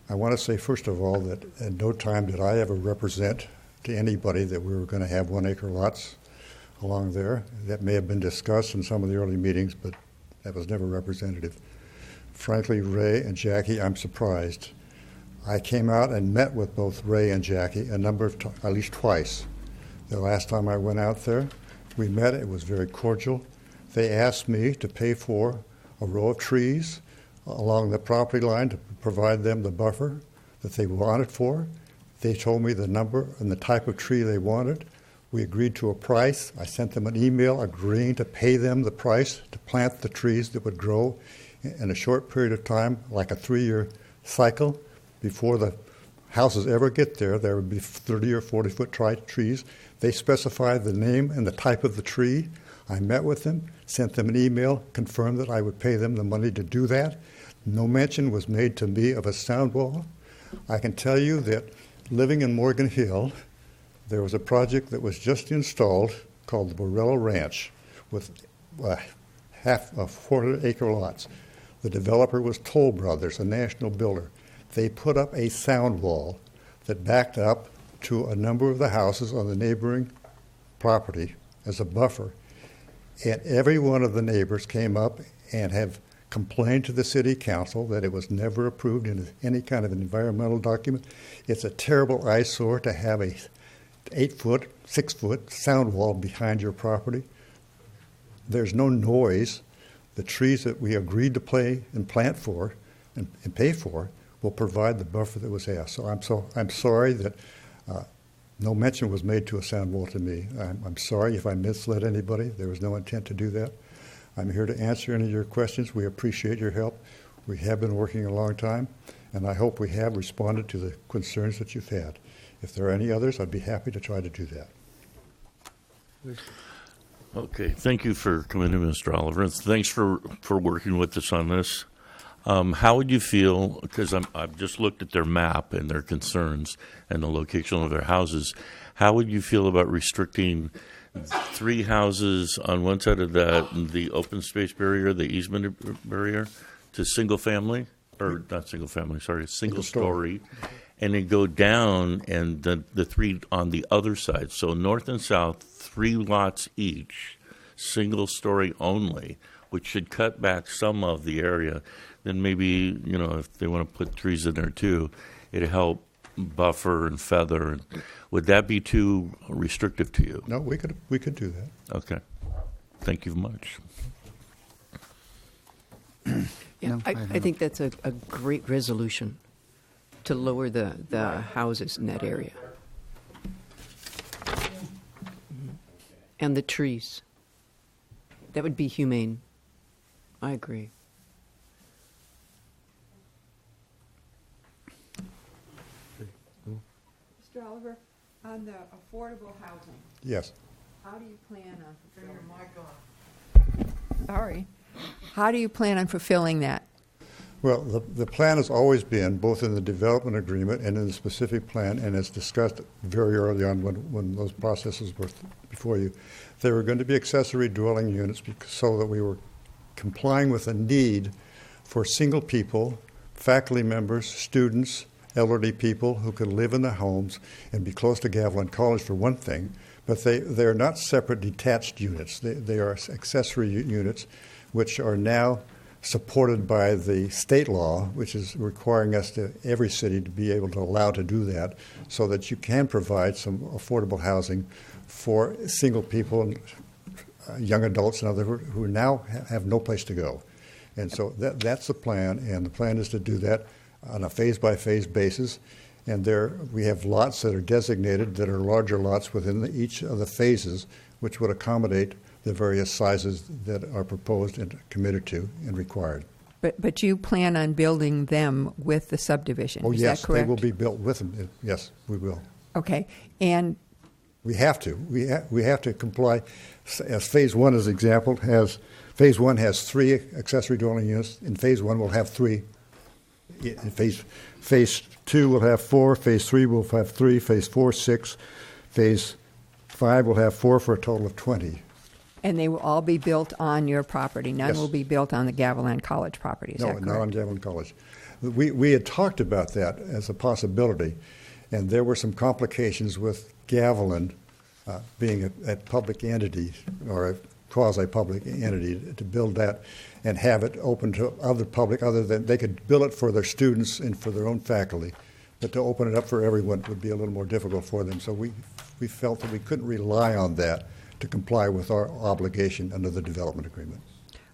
I want to say, first of all, that at no time did I ever represent to anybody that we were going to have 1 acre lots along there. That may have been discussed in some of the early meetings, but That was never representative. Frankly, Ray and Jackie, I'm surprised. I came out and met with both Ray and Jackie a number of times, at least twice. The last time I went out there, we met. It was very cordial. They asked me to pay for a row of trees along the property line to provide them the buffer that they wanted for. They told me the number and the type of tree they wanted. We agreed to a price. I sent them an email agreeing to pay them the price to plant the trees that would grow in a short period of time, like a 3-year cycle. Before the houses ever get there, there would be 30 or 40-foot trees. They specified the name and the type of the tree. I met with them, sent them an email, confirmed that I would pay them the money to do that. No mention was made to me of a sound wall. I can tell you that living in Morgan Hill, there was a project that was just installed called the Borrello Ranch with half of 400-acre lots. The developer was Toll Brothers, a national builder. They put up a sound wall that backed up to a number of the houses on the neighboring property as a buffer. And every one of the neighbors came up and have complained to the city council that it was never approved in any kind of an environmental document. It's a terrible eyesore to have a 8-foot, 6-foot sound wall behind your property. There's no noise. The trees that we agreed to play and plant for and pay for will provide the buffer that was asked. So I'm sorry that no mention was made to a sound wall to me. I'm sorry if I misled anybody. There was no intent to do that. I'm here to answer any of your questions. We appreciate your help. We have been working a long time, and I hope we have responded to the concerns that you've had. If there are any others, I'd be happy to try to do that. Okay, thank you for coming in, Mr. Oliver. Thanks for working with us on this. How would you feel, because I've just looked at their map and their concerns and the location of their houses, how would you feel about restricting 3 houses on one side of the open space barrier, the easement barrier, to single family, or not single family, sorry, single story, and then go down and the 3 on the other side, so north and south, 3 lots each, single story only, which should cut back some of the area. Then maybe, if they want to put trees in there too, it'd help buffer and feather. Would that be too restrictive to you? No, we could do that. Okay. Thank you much. Yeah, I think that's a great resolution to lower the houses in that area. And the trees. That would be humane. I agree. Mr. Oliver, on the affordable housing. Yes. How do you plan on fulfilling? Sorry. How do you plan on fulfilling that? Well, the plan has always been, both in the development agreement and in the specific plan, and as discussed very early on when those processes were before you, there were going to be accessory dwelling units so that we were complying with a need for single people, faculty members, students, elderly people who could live in the homes and be close to Gavilan College for one thing, but they are not separate detached units. They are accessory units which are now supported by the state law, which is requiring every city to be able to allow to do that, so that you can provide some affordable housing for single people and young adults and others who now have no place to go. And so that's the plan, and the plan is to do that on a phase-by-phase basis. And we have lots that are designated that are larger lots within each of the phases, which would accommodate the various sizes that are proposed and committed to and required. But you plan on building them with the subdivision, is that correct? Yes, they will be built with them. Yes, we will. Okay, and we have to. We have to comply. As Phase 1, as example, Phase 1 has 3 accessory dwelling units. In Phase 1, we'll have 3. In Phase 2 will have 4. Phase 3 will have 3. Phase 4, 6. Phase 5 will have 4 for a total of 20. And they will all be built on your property. None Yes. will be built on the Gavilan College property. Is that correct? No, not on Gavilan College. We had talked about that as a possibility, and there were some complications with Gavilan being a public entity or quasi-public entity to build that and have it open to other public, other than they could build it for their students and for their own faculty. But to open it up for everyone would be a little more difficult for them. So we felt that we couldn't rely on that to comply with our obligation under the development agreement.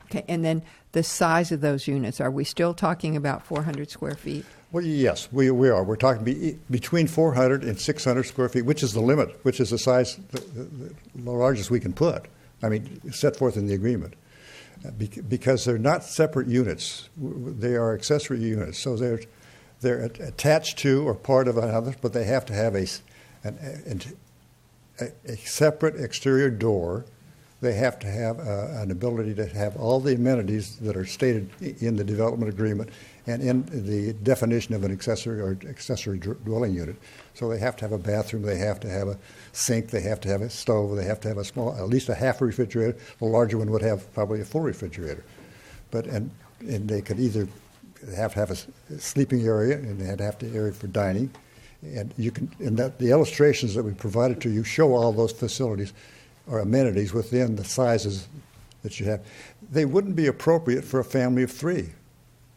Okay, and then the size of those units, are we still talking about 400 square feet? Well, yes, we are. We're talking between 400 and 600 square feet, which is the limit, which is the size, the largest we can put. I mean, set forth in the agreement. Because they're not separate units. They are accessory units. So they're attached to or part of another, but they have to have a separate exterior door. They have to have an ability to have all the amenities that are stated in the development agreement and in the definition of an accessory dwelling unit. So they have to have a bathroom, they have to have a sink, they have to have a stove, they have to have at least a half refrigerator. The larger one would have probably a full refrigerator. And they could either have to have a sleeping area, and they'd have the area for dining. And the illustrations that we provided to you show all those facilities or amenities within the sizes that you have. They wouldn't be appropriate for a family of three.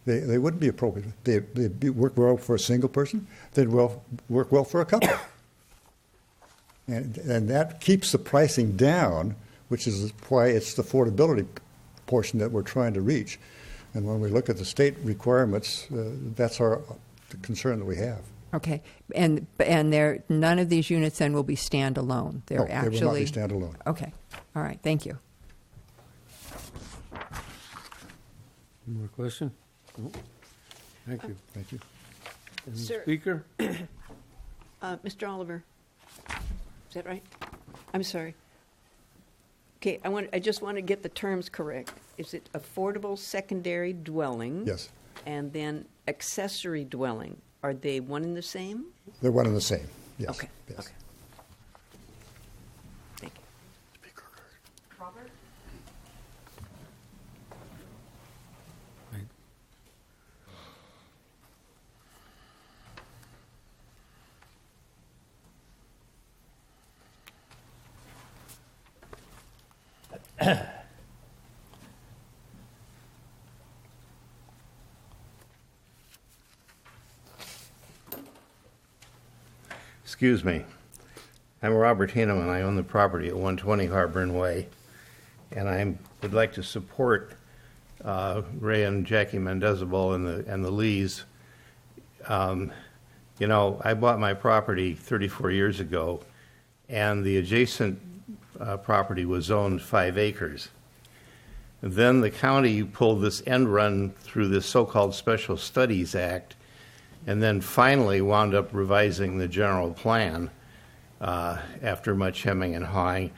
They wouldn't be appropriate. They'd work well for a single person. They'd work well for a couple. And that keeps the pricing down, which is why it's the affordability portion that we're trying to reach. And when we look at the state requirements, that's the concern that we have. Okay, and none of these units then will be standalone. No, they will not be standalone. Okay, all right, thank you. More question? No? Thank you. Thank you. And Sir. Speaker? Mr. Oliver, is that right? I'm sorry. Okay, I just want to get the terms correct. Is it affordable secondary dwelling? Yes. And then accessory dwelling? Are they one and the same? They're one and the same, yes. Okay. Yes. Okay. Thank you. Speaker card. Robert? Excuse me. I'm Robert Heeneman. I own the property at 120 Harborn Way, and I would like to support Ray and Jackie Mendezabal and the Lees. You know, I bought my property 34 years ago, and the adjacent property was zoned 5 acres. Then the county pulled this end run through this so-called Special Studies Act, and then finally wound up revising the general plan after much hemming and hawing,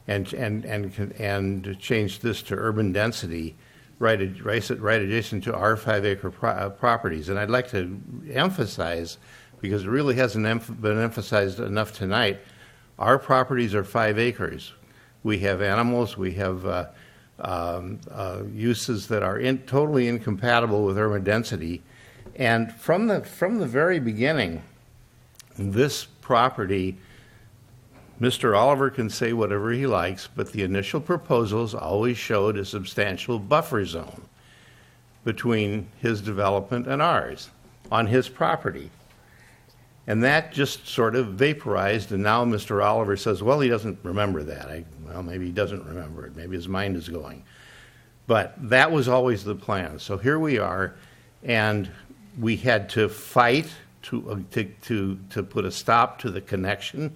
and changed this to urban density right adjacent to our 5-acre properties. And I'd like to emphasize, because it really hasn't been emphasized enough tonight, our properties are 5 acres. We have animals, we have uses that are totally incompatible with urban density. And from the very beginning, this property, Mr. Oliver can say whatever he likes, but the initial proposals always showed a substantial buffer zone between his development and ours on his property. And that just sort of vaporized, and now Mr. Oliver says, well, he doesn't remember that. Well, maybe he doesn't remember it. Maybe his mind is going. But that was always the plan. So here we are, and we had to fight to put a stop to the connection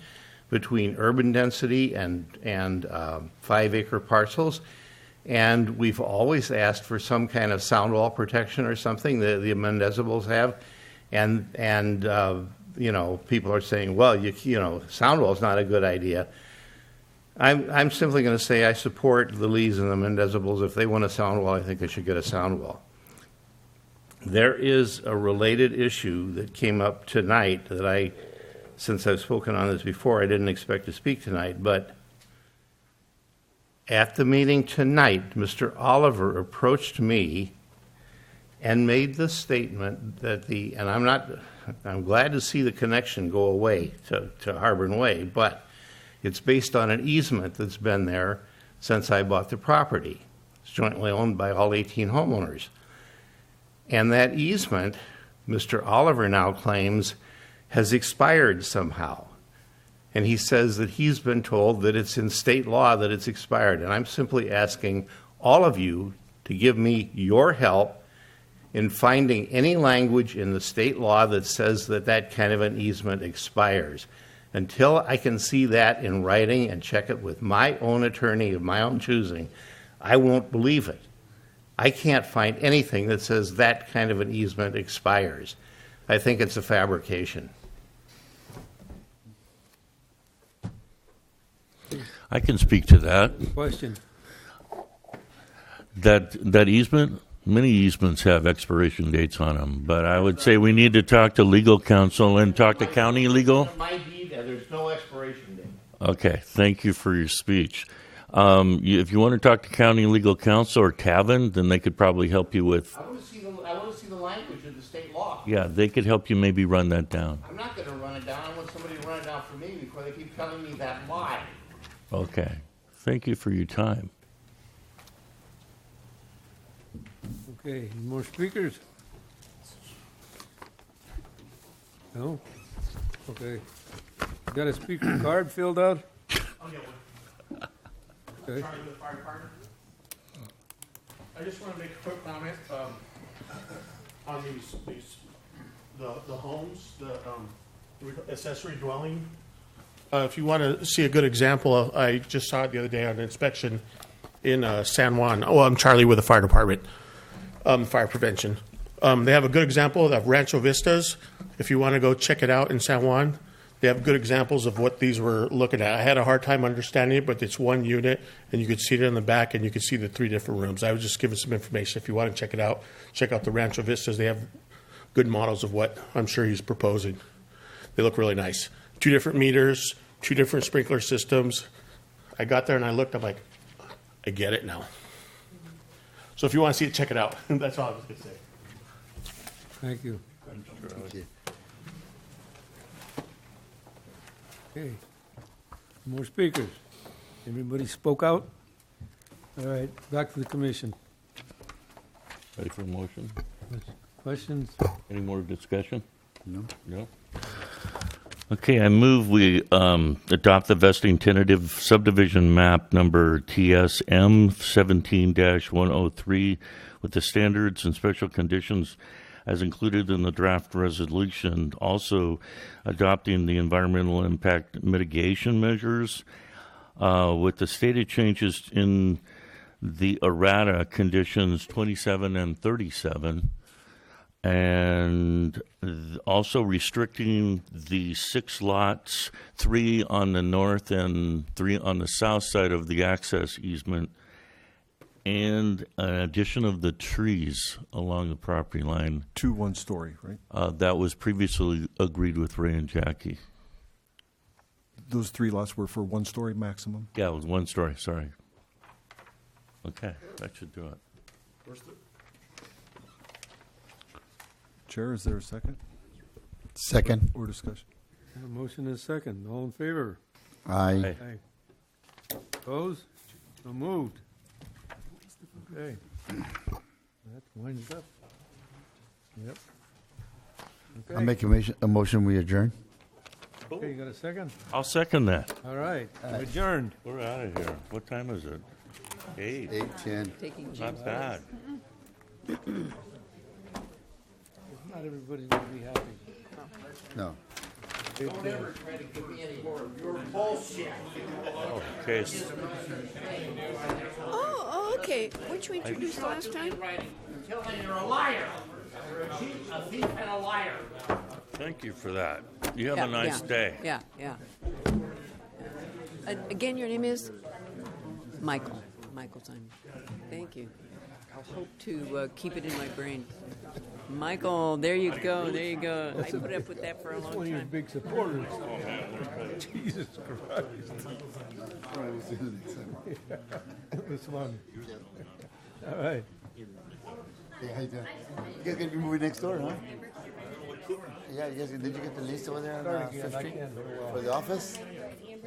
between urban density and 5-acre parcels. And we've always asked for some kind of sound wall protection or something, the Mendezabals have. And you know, people are saying, well, you know, sound wall is not a good idea. I'm simply going to say I support the Lees and the Mendezabals. If they want a sound wall, I think they should get a sound wall. There is a related issue that came up tonight that since I've spoken on this before, I didn't expect to speak tonight, but at the meeting tonight, Mr. Oliver approached me and made the statement that I'm glad to see the connection go away to Harborn Way, but it's based on an easement that's been there since I bought the property. It's jointly owned by all 18 homeowners. And that easement, Mr. Oliver now claims, has expired somehow. And he says that he's been told that it's in state law that it's expired. And I'm simply asking all of you to give me your help in finding any language in the state law that says that that kind of an easement expires. Until I can see that in writing and check it with my own attorney of my own choosing, I won't believe it. I can't find anything that says that kind of an easement expires. I think it's a fabrication. I can speak to that. Question. That easement, many easements have expiration dates on them, but I would say we need to talk to legal counsel and talk to county legal. My deed, there's no expiration date. Okay, thank you for your speech. If you want to talk to county legal counsel or Tavin, then they could probably help you with. I want to see the language of the state law. Yeah, they could help you maybe run that down. I'm not going to run it down. I want somebody to run it down for me before they keep telling me that lie. Okay, thank you for your time. Okay, any more speakers? No? Okay. Got a speaker card filled out? I'll get one. Okay. Charlie with the fire department. I just want to make a quick comment on the homes, the accessory dwelling. If you want to see a good example, I just saw it the other day on an inspection in San Juan. Oh, I'm Charlie with the fire department, fire prevention. They have a good example of Rancho Vistas. If you want to go check it out in San Juan, they have good examples of what these were looking at. I had a hard time understanding it, but it's one unit, and you could see it in the back, and you could see the 3 different rooms. I was just giving some information. If you want to check it out, check out the Rancho Vistas. They have good models of what I'm sure he's proposing. They look really nice. 2 different meters, 2 different sprinkler systems. I got there and I looked, I'm like, I get it now. So if you want to see it, check it out. That's all I was going to say. Thank you. Thank you. Okay. More speakers. Everybody spoke out? All right, back to the commission. Ready for a motion? Questions? Any more discussion? No. No? Okay, I move we adopt the vesting tentative subdivision map number TSM 17-103 with the standards and special conditions as included in the draft resolution, also adopting the environmental impact mitigation measures with the stated changes in the errata conditions 27 and 37, and also restricting the 6 lots, 3 on the north and 3 on the south side of the access easement, and an addition of the trees along the property line. 2 one-story, right? That was previously agreed with Ray and Jackie. Those 3 lots were for 1-story maximum? Yeah, it was 1 story, sorry. Okay, that should do it. Chair, is there a second? Second. Or discussion? A motion is second. All in favor? Aye. Aye. Opposed? So moved. Okay. That winds up. Yep. Okay. I'll make a motion we adjourn. Okay, you got a second? I'll second that. All right, adjourned. We're out of here. What time is it? 8. 8:10. Not bad. Not everybody's going to be happy. No. Don't ever try to give me any more of your bullshit. Okay. Oh, okay. Which you introduced last time? Until then, you're a liar. You're a cheat, a thief, and a liar. Thank you for that. You have a nice day. Yeah. Again, your name is? Michael. Michael Simon. Thank you. I'll hope to keep it in my brain. Michael, there you go. I put up with that for a long time. That's one of your big supporters. Jesus Christ. This one. All right. Hey, how you doing? You guys gonna be moving next door, huh? Yeah, did you get the list over there on 5th Street? For the office? Yeah.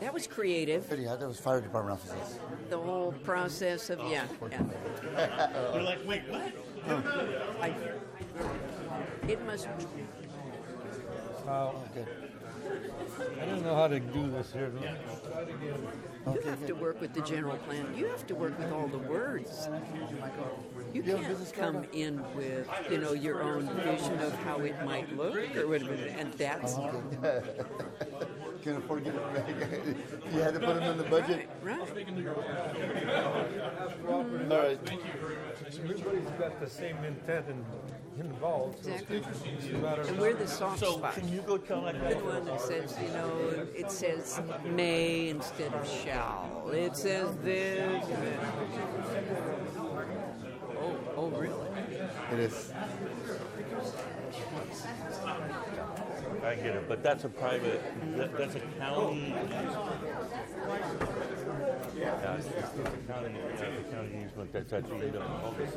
That was creative. Yeah, that was fire department offices. The whole process of, yeah. You're like, wait, what? It must. Okay. I don't know how to do this here. Try it again. You have to work with the general plan. You have to work with all the words. You can't come in with, your own vision of how it might look or whatever, and that's Can't afford to get it back. You had to put them in the budget. right. All right. Everybody's got the same intent and involved. So Exactly. it's a matter of- And we're the soft spot. Can you go tell that The one that says, it says may instead of shall. It says this. Oh, really? It is. I get it, but that's a private, that's a county. Yeah, it's a county easement that's actually